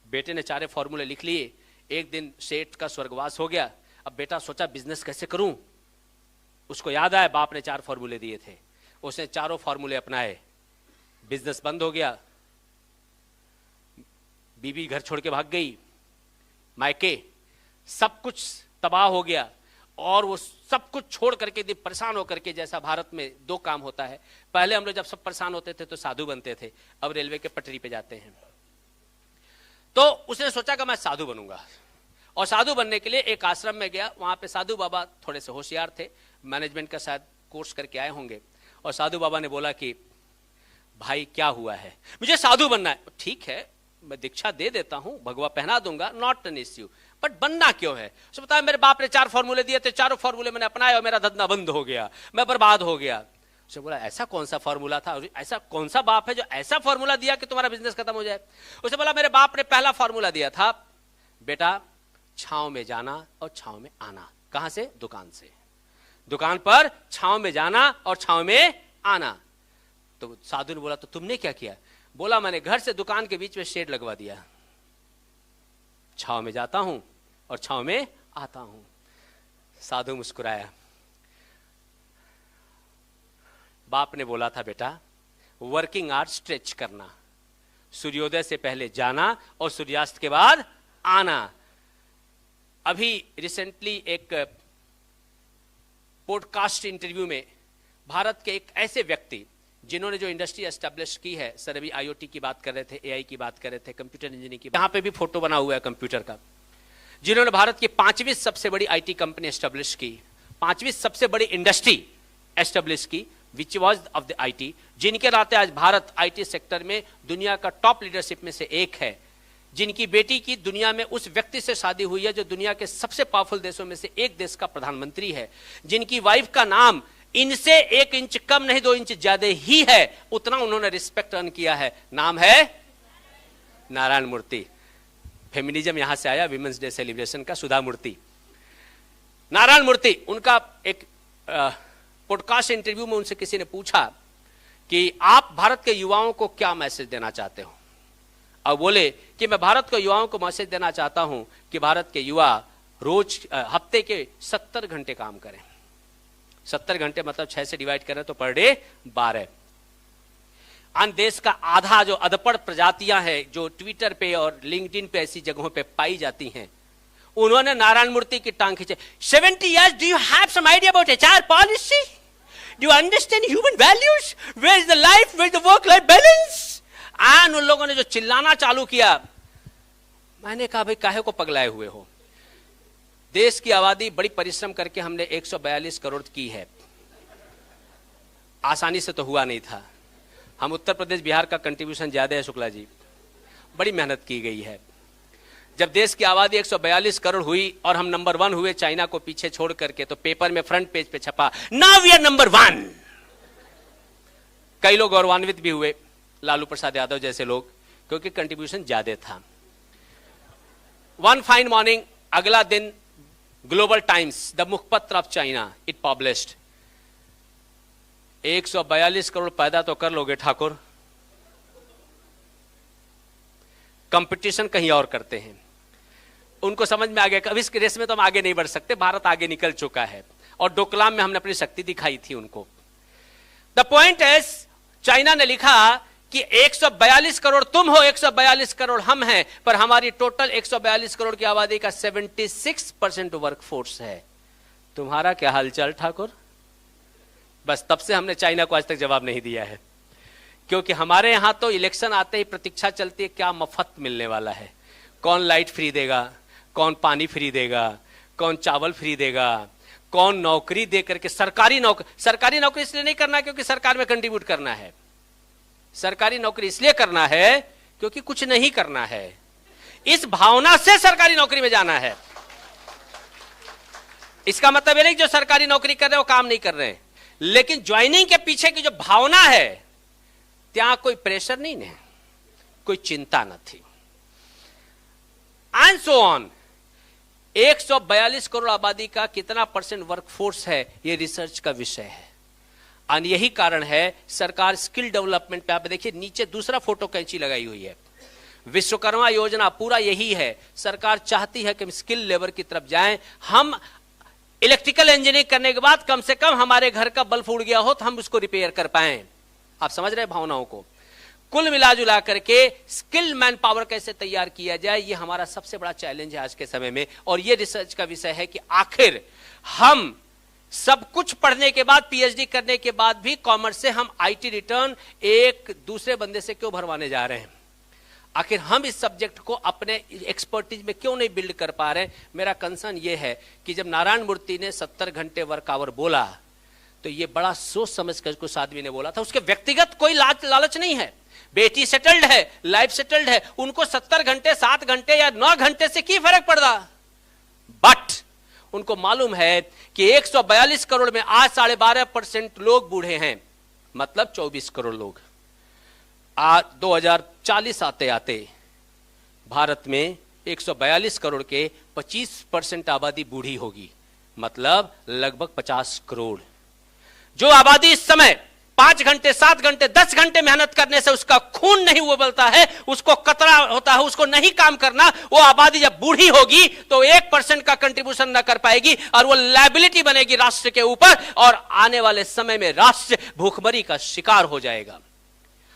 बेटे ने 4 फार्मूले लिख लिए। एक दिन सेठ का स्वर्गवास हो गया। अब बेटा सोचा बिजनेस कैसे करूं, उसको याद आया बाप ने 4 फार्मूले दिए थे, उसने 4 फार्मूले अपनाए, बिजनेस बंद हो गया। बीबी घर छोड़ के भाग गई, मायके सब कुछ तबाह हो गया और वो सब कुछ छोड़ करके परेशान होकर के, जैसा भारत में 2 काम होता है, पहले हम लोग जब सब परेशान होते थे तो साधु बनते थे, अब रेलवे के पटरी पे जाते हैं। तो उसने सोचा कि मैं साधु बनूंगा और साधु बनने के लिए एक आश्रम में गया। वहां पे साधु बाबा थोड़े से होशियार थे, मैनेजमेंट का शायद कोर्स करके आए होंगे, और साधु बाबा ने बोला कि भाई क्या हुआ है, मुझे साधु बनना है। ठीक है मैं दीक्षा दे देता हूं, भगवा पहना दूंगा, नॉट एन इश्यू, बट बनना क्यों है। उसने बताया मेरे बाप ने 4 फार्मूले दिए थे, 4 फार्मूले मैंने अपनाए और मेरा धंधा बंद हो गया, मैं बर्बाद हो गया। उसने बोला ऐसा कौन सा फार्मूला था, ऐसा कौन सा बाप है जो ऐसा फार्मूला दिया कि तुम्हारा बिजनेस खत्म हो जाए। उसने बोला मेरे बाप ने पहला फार्मूला दिया था, बेटा छांव में जाना और छांव में आना। कहां से? दुकान से। दुकान पर छांव में जाना और छांव में आना। तो साधु ने बोला तो तुमने क्या किया? बोला मैंने घर से दुकान के बीच में शेड लगवा दिया, छांव में जाता हूं और छांव में आता हूं। साधु मुस्कुराया। बाप ने बोला था बेटा वर्किंग आवर्स स्ट्रेच करना, सूर्योदय से पहले जाना और सूर्यास्त के बाद आना। अभी रिसेंटली एक पॉडकास्ट इंटरव्यू में भारत के एक ऐसे व्यक्ति जिन्होंने जो इंडस्ट्री एस्टेब्लिश की है, सर अभी आईओटी की बात कर रहे थे, एआई की बात कर रहे थे, कंप्यूटर इंजीनियरिंग की, यहां पे भी फोटो बना हुआ है कंप्यूटर का, जिन्होंने भारत की 5वीं सबसे बड़ी आईटी कंपनी एस्टेब्लिश की, 5वीं सबसे बड़ी इंडस्ट्री एस्टेब्लिश की, which was of the IT, जिनके नाते आज भारत आईटी सेक्टर में दुनिया का टॉप लीडरशिप में से एक है, जिनकी बेटी की दुनिया में उस व्यक्ति से शादी हुई है जो दुनिया के सबसे पावरफुल देशों में से एक देश का प्रधानमंत्री है, जिनकी वाइफ का नाम इनसे 1 इंच कम नहीं 2 इंच ज्यादा ही है, उतना उन्होंने रिस्पेक्ट अर्न किया है। नाम है नारायण मूर्ति। फेमिनिज्म यहां से आया, विमेंस डे सेलिब्रेशन का, सुधा मूर्ति, नारायण मूर्ति। उनका एक पॉडकास्ट इंटरव्यू में उनसे किसी ने पूछा कि आप भारत के युवाओं को क्या मैसेज देना चाहते हो, और बोले कि मैं भारत के युवाओं को मैसेज देना चाहता हूं कि भारत के युवा रोज हफ्ते के 70 घंटे काम करें। 70 घंटे मतलब 6 से डिवाइड करें तो पर डे 12। अन्य देश का आधा जो अधपड़ प्रजातियां हैं जो ट्विटर पे और लिंक्डइन पे ऐसी जगहों पे पाई जाती हैं, उन्होंने नारायण मूर्ति की टांग खींचे। 70 years, do you have some idea about HR policy? Do you understand human values? Where is the life? Where is the work-life balance? और उन लोगों ने जो चिल्लाना चालू किया, मैंने कहा भाई काहे को पगलाए हुए हो। देश की आबादी बड़ी परिश्रम करके हमने 142 करोड़ की है, आसानी से तो हुआ नहीं था। हम उत्तर प्रदेश बिहार का कंट्रीब्यूशन ज्यादा है शुक्ला जी, बड़ी मेहनत की गई है। जब देश की आबादी 142 करोड़ हुई और हम नंबर 1 हुए चाइना को पीछे छोड़ करके, तो पेपर में फ्रंट पेज पे छपा नाउ वी आर नंबर 1। कई लोग गौरवान्वित भी हुए, लालू प्रसाद यादव जैसे लोग, क्योंकि कंट्रीब्यूशन ज्यादा था। वन फाइन मॉर्निंग, अगला दिन ग्लोबल टाइम्स, द मुखपत्र of China, it published 142 crore पैदा तो कर लोगे ठाकुर, कंपटीशन कहीं और करते हैं। उनको समझ में आ गया कभी इस रेस में तो हम आगे नहीं बढ़ सकते, भारत आगे निकल चुका है, और डोकलाम में हमने अपनी शक्ति दिखाई थी उनको। द पॉइंट इज, चाइना ने लिखा कि 142 करोड़ तुम हो, 142 करोड़ हम हैं, पर हमारी टोटल 142 करोड़ की आबादी का 76% वर्कफोर्स है। तुम्हारा क्या हालचाल ठाकुर? बस तब से हमने चाइना को आज तक जवाब नहीं दिया है, क्योंकि हमारे यहां तो इलेक्शन आते ही प्रतीक्षा चलती है क्या मफत मिलने वाला है, कौन लाइट फ्री देगा, कौन पानी फ्री देगा, कौन चावल फ्री देगा, कौन नौकरी दे करके, सरकारी नौकरी इसलिए नहीं करना क्योंकि सरकार में कंट्रीब्यूट करना है, सरकारी नौकरी इसलिए करना है क्योंकि कुछ नहीं करना है, इस भावना से सरकारी नौकरी में जाना है। इसका मतलब यह नहीं जो सरकारी नौकरी कर रहे हैं वो काम नहीं कर रहे हैं, लेकिन ज्वाइनिंग के पीछे की जो भावना है, ત્યાં कोई प्रेशर नहीं है, कोई चिंता न थी, एंड सो ऑन। 142 करोड़ आबादी का कितना परसेंट वर्कफोर्स है, यह रिसर्च का विषय है। और यही कारण है सरकार स्किल डेवलपमेंट पे, आप देखिए नीचे दूसरा फोटो कैंची लगाई हुई है, विश्वकर्मा योजना पूरा यही है। सरकार चाहती है कि हम स्किल लेबर की तरफ जाएं। हम इलेक्ट्रिकल इंजीनियरिंग करने के बाद कम से कम हमारे घर का बल्ब उड़ गया हो तो हम उसको रिपेयर कर पाएं। आप समझ रहे हैं भावनाओं को? कुल मिला जुला करके स्किल मैन पावर कैसे तैयार किया जाए, यह हमारा सबसे बड़ा चैलेंज है आज के समय में। और यह रिसर्च का विषय है कि आखिर हम सब कुछ पढ़ने के बाद, पीएचडी करने के बाद भी कॉमर्स से हम आईटी रिटर्न एक दूसरे बंदे से क्यों भरवाने जा रहे हैं? आखिर हम इस सब्जेक्ट को अपने एक्सपर्टीज में क्यों नहीं बिल्ड कर पा रहे हैं? मेरा कंसर्न यह है कि जब नारायण मूर्ति ने 70 घंटे वर्क आवर बोला तो यह बड़ा सोच समझ कर कुछ आदमी ने बोला था। उसके व्यक्तिगत कोई लालच नहीं है, बेटी सेटल्ड है, लाइफ सेटल्ड है, उनको 70 घंटे 7 घंटे या 9 घंटे से की फर्क पड़ रहा। बट उनको मालूम है कि 142 करोड़ में आज 12.5% लोग बूढ़े हैं, मतलब 24 करोड़ लोग। आज 2040 आते आते भारत में 142 करोड़ के 25% आबादी बूढ़ी होगी, मतलब लगभग 50 करोड़। जो आबादी इस समय 5 घंटे 7 घंटे 10 घंटे मेहनत करने से उसका खून नहीं उबलता है, उसको कतरा होता है, उसको नहीं काम करना, वो आबादी जब बूढ़ी होगी तो 1% का कंट्रीब्यूशन न कर पाएगी और वो लायबिलिटी बनेगी राष्ट्र के ऊपर, और आने वाले समय में राष्ट्र भूखमरी का शिकार हो जाएगा।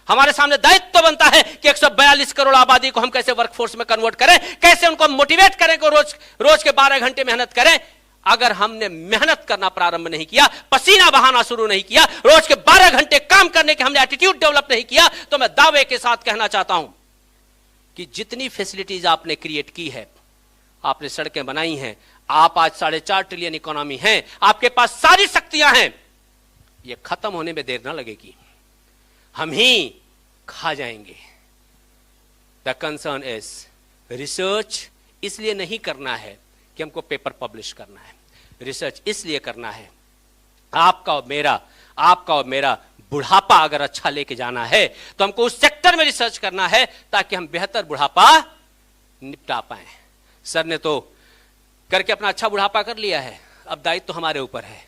हमारे सामने दायित्व बनता है कि 142 करोड़ आबादी को हम कैसे वर्कफोर्स में कन्वर्ट करें, कैसे उनको मोटिवेट करें कि रोज के 12 घंटे मेहनत करें। अगर हमने मेहनत करना प्रारंभ नहीं किया, पसीना बहाना शुरू नहीं किया, रोज के 12 घंटे काम करने के हमने एटीट्यूड डेवलप नहीं किया, तो मैं दावे के साथ कहना चाहता हूं कि जितनी फैसिलिटीज आपने क्रिएट की है, आपने सड़कें बनाई हैं, आप आज 4.5 ट्रिलियन इकोनॉमी है, आपके पास सारी शक्तियां हैं, ये खत्म होने में देर ना लगेगी, हम ही खा जाएंगे। द कंसर्न इज रिसर्च इसलिए नहीं करना है कि हमको पेपर पब्लिश करना है, रिसर्च इसलिए करना है आपका और मेरा बुढ़ापा अगर अच्छा लेके जाना है तो हमको उस सेक्टर में रिसर्च करना है ताकि हम बेहतर बुढ़ापा निपटा पाए। सर ने तो करके अपना अच्छा बुढ़ापा कर लिया है, अब दायित्व तो हमारे ऊपर है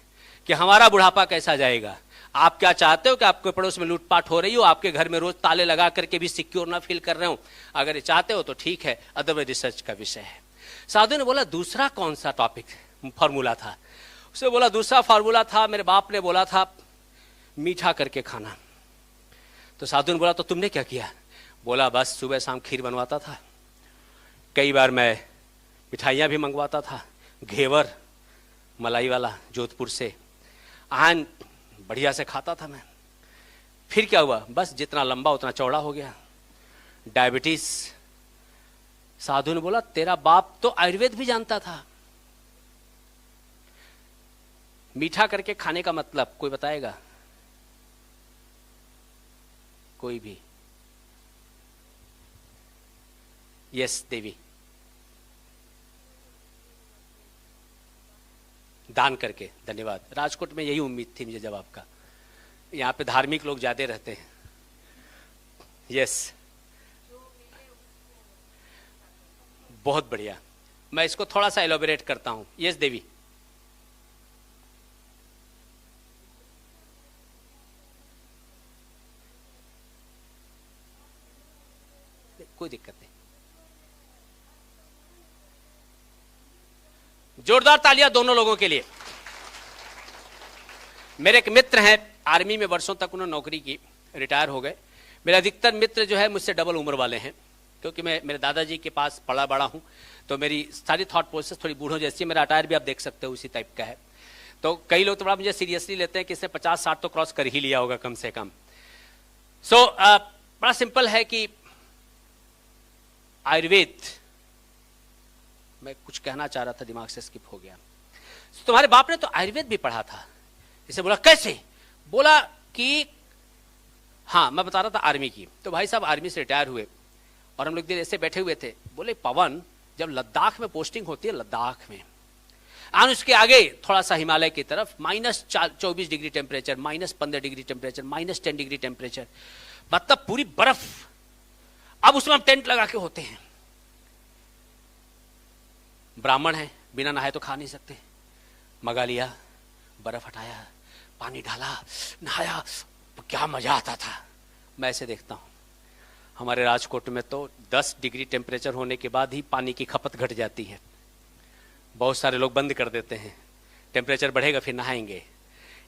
कि हमारा बुढ़ापा कैसा जाएगा। आप क्या चाहते हो कि आपके पड़ोस में लूटपाट हो रही हो, आपके घर में रोज ताले लगा करके भी सिक्योर ना फील कर रहे हो? अगर ये चाहते हो तो ठीक है, अदरवाइज रिसर्च का विषय है। साधु ने बोला दूसरा कौन सा टॉपिक फॉर्मूला था? उसने बोला दूसरा फॉर्मूला था, मेरे बाप ने बोला था मीठा करके खाना। तो साधु ने बोला तो तुमने क्या किया? बोला बस सुबह शाम खीर बनवाता था, कई बार मैं मिठाइयाँ भी मंगवाता था, घेवर मलाई वाला जोधपुर से, आन बढ़िया से खाता था मैं। फिर क्या हुआ? बस जितना लंबा उतना चौड़ा हो गया, डायबिटीज। साधु ने बोला तेरा बाप तो आयुर्वेद भी जानता था। मीठा करके खाने का मतलब कोई बताएगा? कोई भी? यस देवी। दान करके। धन्यवाद। राजकोट में यही उम्मीद थी मुझे जवाब का, यहाँ पे धार्मिक लोग ज्यादा रहते हैं। यस। बहुत बढ़िया। मैं इसको थोड़ा सा एलोबरेट करता हूं। यस देवी। कोई दिक्कत नहीं। जोरदार तालियां दोनों लोगों के लिए। मेरे एक मित्र हैं, आर्मी में वर्षों तक उन्होंने नौकरी की, रिटायर हो गए। मेरे अधिकतर मित्र जो है मुझसे डबल उम्र वाले हैं, क्योंकि मैं मेरे दादाजी के पास पला बड़ा हूं, तो मेरी सारी थॉट प्रोसेस थोड़ी बूढ़ों जैसी है। मेरा अटायर भी आप देख सकते हो उसी टाइप का है। तो कई लोग तो बड़ा मुझे सीरियसली लेते हैं कि इसने 50-60 तो क्रॉस कर ही लिया होगा कम से कम। सो बड़ा सिंपल है कि आयुर्वेद, मैं कुछ कहना चाह रहा था, दिमाग से स्किप हो गया। तुम्हारे बाप ने तो आयुर्वेद भी पढ़ा था। इसे बोला कैसे? बोला कि हाँ, मैं बता रहा था आर्मी की। तो भाई साहब आर्मी से रिटायर हुए और हम लोग दिन ऐसे बैठे हुए थे। बोले पवन, जब लद्दाख में पोस्टिंग होती है, लद्दाख में और उसके आगे थोड़ा सा हिमालय की तरफ, -24 degree temperature, -15 degree temperature, -10 degree temperature, मतलब पूरी बर्फ। अब उसमें हम टेंट लगा के होते हैं। ब्राह्मण है, बिना नहाए तो खा नहीं सकते। मगा लिया, बर्फ हटाया, पानी डाला, नहाया, क्या मजा आता था। मैं ऐसे देखता हूं हमारे राजकोट में तो 10 डिग्री टेम्परेचर होने के बाद ही पानी की खपत घट जाती है। बहुत सारे लोग बंद कर देते हैं, टेम्परेचर बढ़ेगा फिर नहाएंगे।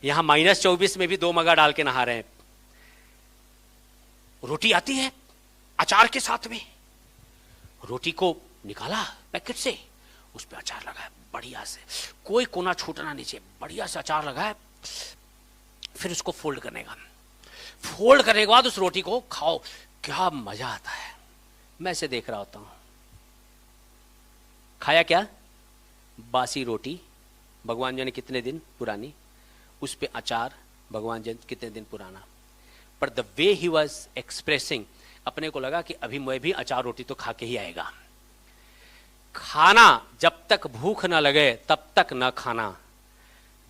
यहां -24 में भी 2 मगा डाल के नहा रहे हैं। रोटी आती है अचार के साथ में, रोटी को निकाला पैकेट से, उस पर अचार लगाया बढ़िया से, कोई कोना छूटना नहीं चाहिए, बढ़िया से अचार लगाया। फिर उसको फोल्ड करने के बाद उस रोटी को खाओ, क्या मजा आता है। मैं इसे देख रहा होता हूं। खाया क्या? बासी रोटी, भगवान जाने कितने दिन पुरानी, उस पे अचार, भगवान जाने कितने दिन पुराना। पर the way he was expressing, अपने को लगा कि अभी मैं भी अचार रोटी तो खा के ही आएगा। खाना जब तक भूख ना लगे तब तक न खाना,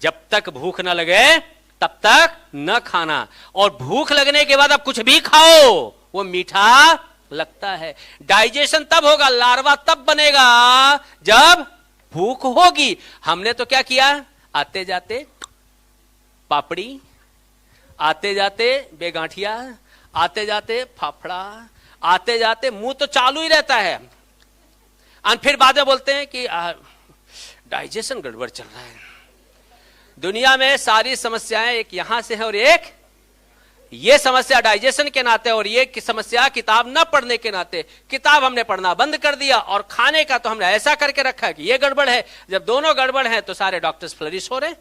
जब तक भूख ना लगे तब तक न खाना, और भूख लगने के बाद अब कुछ भी खाओ वो मीठा लगता है। डाइजेशन तब होगा, लार्वा तब बनेगा जब भूख होगी। हमने तो क्या किया, आते जाते पापड़ी, आते जाते बेगांठिया, आते जाते फाफड़ा, आते जाते मुंह तो चालू ही रहता है, और फिर बाद में बोलते हैं कि डाइजेशन गड़बड़ चल रहा है। दुनिया में सारी समस्याएं एक यहां से है और एक ये समस्या डाइजेशन के नाते, और ये समस्या किताब न पढ़ने के नाते। किताब हमने पढ़ना बंद कर दिया और खाने का तो हमने ऐसा करके रखा है कि ये गड़बड़ है। जब दोनों गड़बड़ है तो सारे डॉक्टर्स फ्लरिश हो रहे हैं।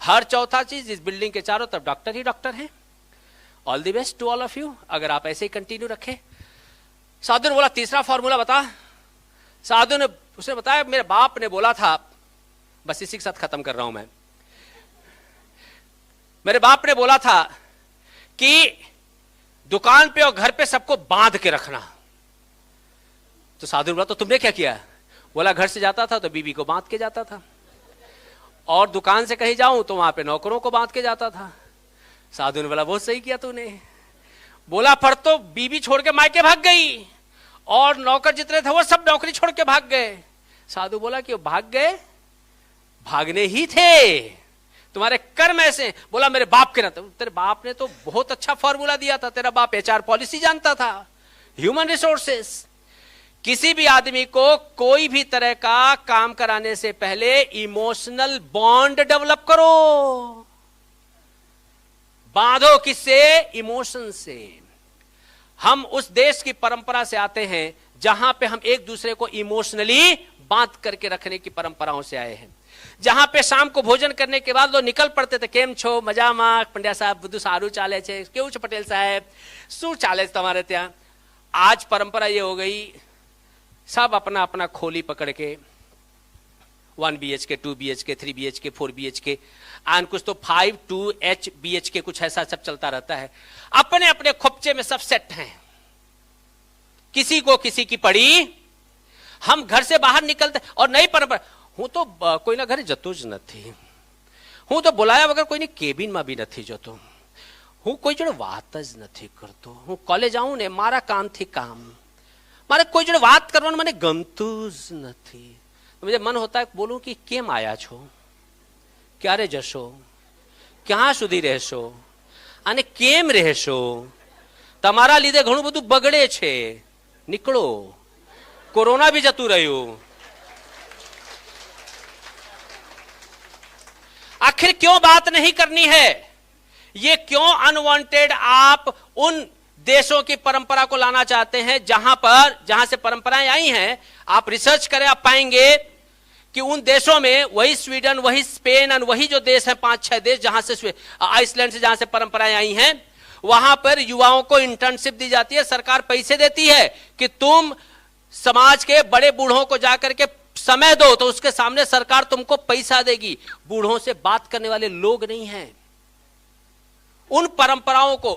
हर चौथा चीज इस बिल्डिंग के चारों तरफ डॉक्टर ही डॉक्टर है। All the best to all of you, अगर आप ऐसे ही कंटिन्यू रखें। साधु ने बोला तीसरा फॉर्मूला बता। साधु ने उसने बताया मेरे बाप ने बोला था, बस इसी के साथ खत्म कर रहा हूं मैं। मेरे बाप ने बोला था कि दुकान पे और घर पे सबको बांध के रखना। तो साधु ने बोला तो तुमने क्या किया? बोला घर से जाता था तो बीबी को बांध के जाता था, और दुकान से कहीं जाऊं तो वहां पे नौकरों को बांध के जाता था। साधु ने बोला बहुत सही किया तूने। बोला पर तो बीबी छोड़ के मायके भाग गई और नौकर जितने थे वो सब नौकरी छोड़ के भाग गए। साधु बोला कि वो भाग गए, भागने ही थे, तुम्हारे कर्म ऐसे। बोला मेरे बाप के नाते। तेरे बाप ने तो बहुत अच्छा फॉर्मूला दिया था, तेरा बाप HR पॉलिसी जानता था, ह्यूमन रिसोर्सेस। किसी भी आदमी को कोई भी तरह का काम कराने से पहले इमोशनल बॉन्ड डेवलप करो। बांधो किससे? इमोशन से। हम उस देश की परंपरा से आते हैं जहां पे हम एक दूसरे को इमोशनली बांध करके रखने की परंपराओं से आए हैं। जहां पे शाम को भोजन करने के बाद लोग निकल पड़ते थे, केम छो मजामा पंड्या साहब बुद्धू सारू चाले छे, केवु छे पटेल साहब शू चाले तमारे त्या। आज परंपरा ये हो गई, सब अपना अपना खोली पकड़ के 1 BHK 2 BHK 3 BHK 4 BHK और कुछ तो 5 2 BHK कुछ ऐसा सब चलता रहता है। अपने अपने खोपचे में सब सेट हैं, किसी को किसी की पड़ी। हम घर से बाहर निकलते और नई परंपरा, हूं तो कोई ना घर जतो ज नहीं, हूं तो बोलाया वगर कोई केबिन में भी नहीं जतो, हूं कोई जोड़े बात ज नहीं करतो, हूं कॉलेज आऊं ने मारा काम थी काम, મારે કોઈ જોડે વાત કરવાનું મને ગમતું જ નથી. मुझे मन होता है बोलूं कि केम आया छो, क्यारे जशो, क्या सुधी રહેશો અને કેમ રહેશો, તમારા લીધે ઘણું બધું બગડે છે, નીકળો, કોરોના भी જતું રહ્યું. आखिर क्यों बात नहीं करनी है? ये क्यों अनवांटेड आप उन देशों की परंपरा को लाना चाहते हैं जहां से परंपराएं आई हैं? आप रिसर्च करें, आप पाएंगे कि उन देशों में वही स्वीडन, वही स्पेन और वही जो देश है 5-6 देश जहां से आइसलैंड से जहां से परंपराएं आई हैं, वहां पर युवाओं को इंटर्नशिप दी जाती है. सरकार पैसे देती है कि तुम समाज के बड़े बूढ़ों को जाकर के समय दो, तो उसके सामने सरकार तुमको पैसा देगी. बूढ़ों से बात करने वाले लोग नहीं हैं. उन परंपराओं को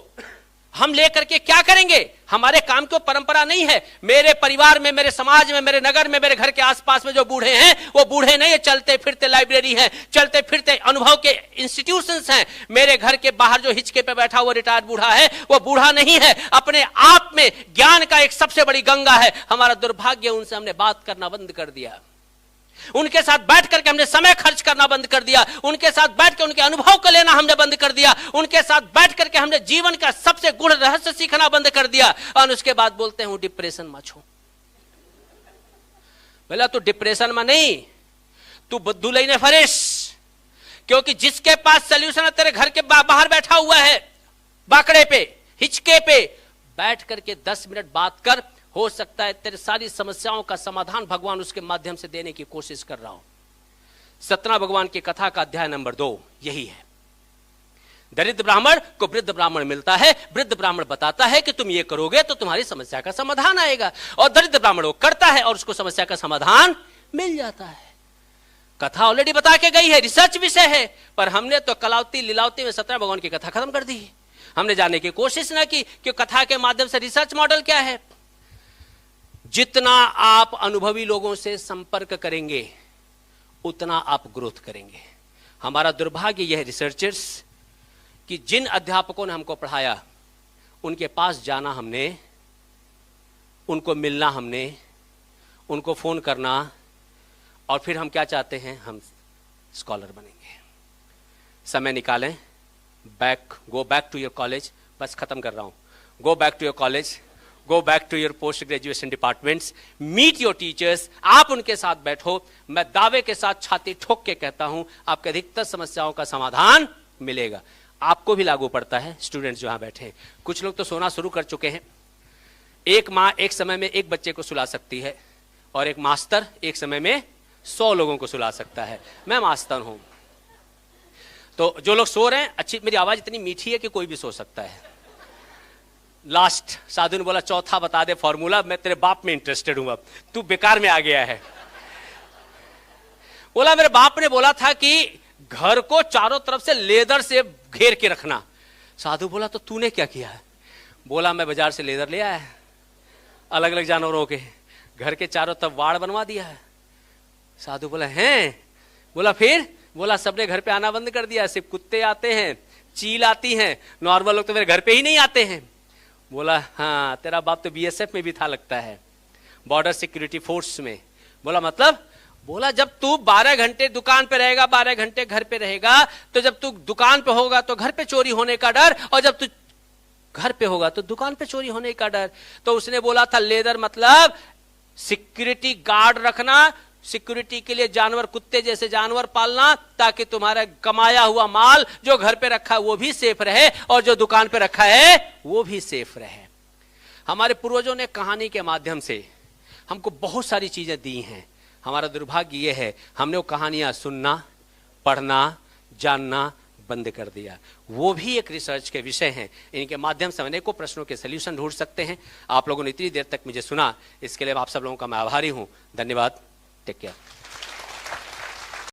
हम लेकर के क्या करेंगे? हमारे काम की परंपरा नहीं है. मेरे परिवार में, मेरे समाज में, मेरे नगर में, मेरे घर के आसपास में जो बूढ़े हैं वो बूढ़े नहीं है, चलते फिरते लाइब्रेरी हैं, चलते फिरते अनुभव के इंस्टीट्यूशंस हैं. मेरे घर के बाहर जो हिचके पे बैठा हुआ रिटायर्ड बूढ़ा है वो बूढ़ा नहीं है, अपने आप में ज्ञान का एक सबसे बड़ी गंगा है. हमारा दुर्भाग्य, उनसे हमने बात करना बंद कर दिया. उनके साथ बैठ करके हमने समय खर्च करना बंद कर दिया. उनके साथ बैठ के उनके अनुभव को लेना हमने बंद कर दिया. उनके साथ बैठ करके हमने जीवन का सबसे गूढ़ रहस्य सीखना बंद कर दिया. और उसके बाद बोलते हैं डिप्रेशन में छो. बोला तू डिप्रेशन में नहीं, तू बुद्धू लेने फरेश. क्योंकि जिसके पास सोल्यूशन है तेरे घर के बाहर बैठा हुआ है, बाकड़े पे, हिचके पे बैठ करके 10 मिनट बात कर. हो सकता है तेरे सारी समस्याओं का समाधान भगवान उसके माध्यम से देने की कोशिश कर रहा हूं. सतना भगवान की कथा का अध्याय नंबर 2 यही है. दरिद्र ब्राह्मण को वृद्ध ब्राह्मण मिलता है. वृद्ध ब्राह्मण बताता है कि तुम ये करोगे तो तुम्हारी समस्या का समाधान आएगा, और दरिद्र ब्राह्मण वो करता है और उसको समस्या का समाधान मिल जाता है. कथा ऑलरेडी बता के गई है, रिसर्च विषय है, पर हमने तो कलावती लीलावती में सतना भगवान की कथा खत्म कर दी. हमने जानने की कोशिश ना की कि कथा के माध्यम से रिसर्च मॉडल क्या है. जितना आप अनुभवी लोगों से संपर्क करेंगे उतना आप ग्रोथ करेंगे. हमारा दुर्भाग्य यह है रिसर्चर्स कि जिन अध्यापकों ने हमको पढ़ाया उनके पास जाना हमने, उनको मिलना हमने, उनको फोन करना, और फिर हम क्या चाहते हैं, हम स्कॉलर बनेंगे. समय निकालें, go back to your college. बस खत्म कर रहा हूं. Go back to your college, go back to your post graduation departments, meet your teachers. आप उनके साथ बैठो. मैं दावे के साथ छाती ठोक के कहता हूं आपके अधिकतर समस्याओं का समाधान मिलेगा. आपको भी लागू पड़ता है. स्टूडेंट्स जो यहां बैठे हैं, कुछ लोग तो सोना शुरू कर चुके हैं. एक मां एक समय में एक बच्चे को सुला सकती है, और एक मास्टर एक समय में 100 लोगों को सुला सकता है. मैं मास्टर हूं. तो जो लोग सो रहे हैं, अच्छी, मेरी आवाज इतनी मीठी है कि कोई भी सो सकता है. लास्ट साधु ने बोला चौथा बता दे फॉर्मूला, मैं तेरे बाप में इंटरेस्टेड हूं, अब तू बेकार में आ गया है. बोला मेरे बाप ने बोला था कि घर को चारों तरफ से लेदर से घेर के रखना. साधु बोला तो तूने क्या किया है? बोला मैं बाजार से लेदर ले आया है, अलग अलग जानवरों के, घर के चारों तरफ वाड़ बनवा दिया है. साधु बोला हैं? बोला फिर? बोला सबने घर पे आना बंद कर दिया, सिर्फ कुत्ते आते हैं, चील आती हैं, नॉर्मल लोग तो मेरे घर पे ही नहीं आते हैं. बोला हाँ, तेरा बाप तो बीएसएफ में भी था लगता है, बॉर्डर सिक्योरिटी फोर्स में. बोला मतलब? बोला जब तू 12 घंटे दुकान पे रहेगा, 12 घंटे घर पे रहेगा, तो जब तू दुकान पे होगा तो घर पे चोरी होने का डर, और जब तू घर पे होगा तो दुकान पे चोरी होने का डर. तो उसने बोला था लेदर मतलब सिक्योरिटी गार्ड रखना, सिक्योरिटी के लिए जानवर, कुत्ते जैसे जानवर पालना, ताकि तुम्हारा कमाया हुआ माल जो घर पे रखा है वो भी सेफ रहे, और जो दुकान पे रखा है वो भी सेफ रहे. हमारे पूर्वजों ने कहानी के माध्यम से हमको बहुत सारी चीजें दी हैं. हमारा दुर्भाग्य ये है हमने वो कहानियां सुनना, पढ़ना, जानना बंद कर दिया. वो भी एक रिसर्च के विषय हैं. इनके माध्यम से अनेकों प्रश्नों के सलूशन ढूंढ सकते हैं. आप लोगों ने इतनी देर तक मुझे सुना, इसके लिए आप सब लोगों का मैं आभारी हूं. धन्यवाद. Take care.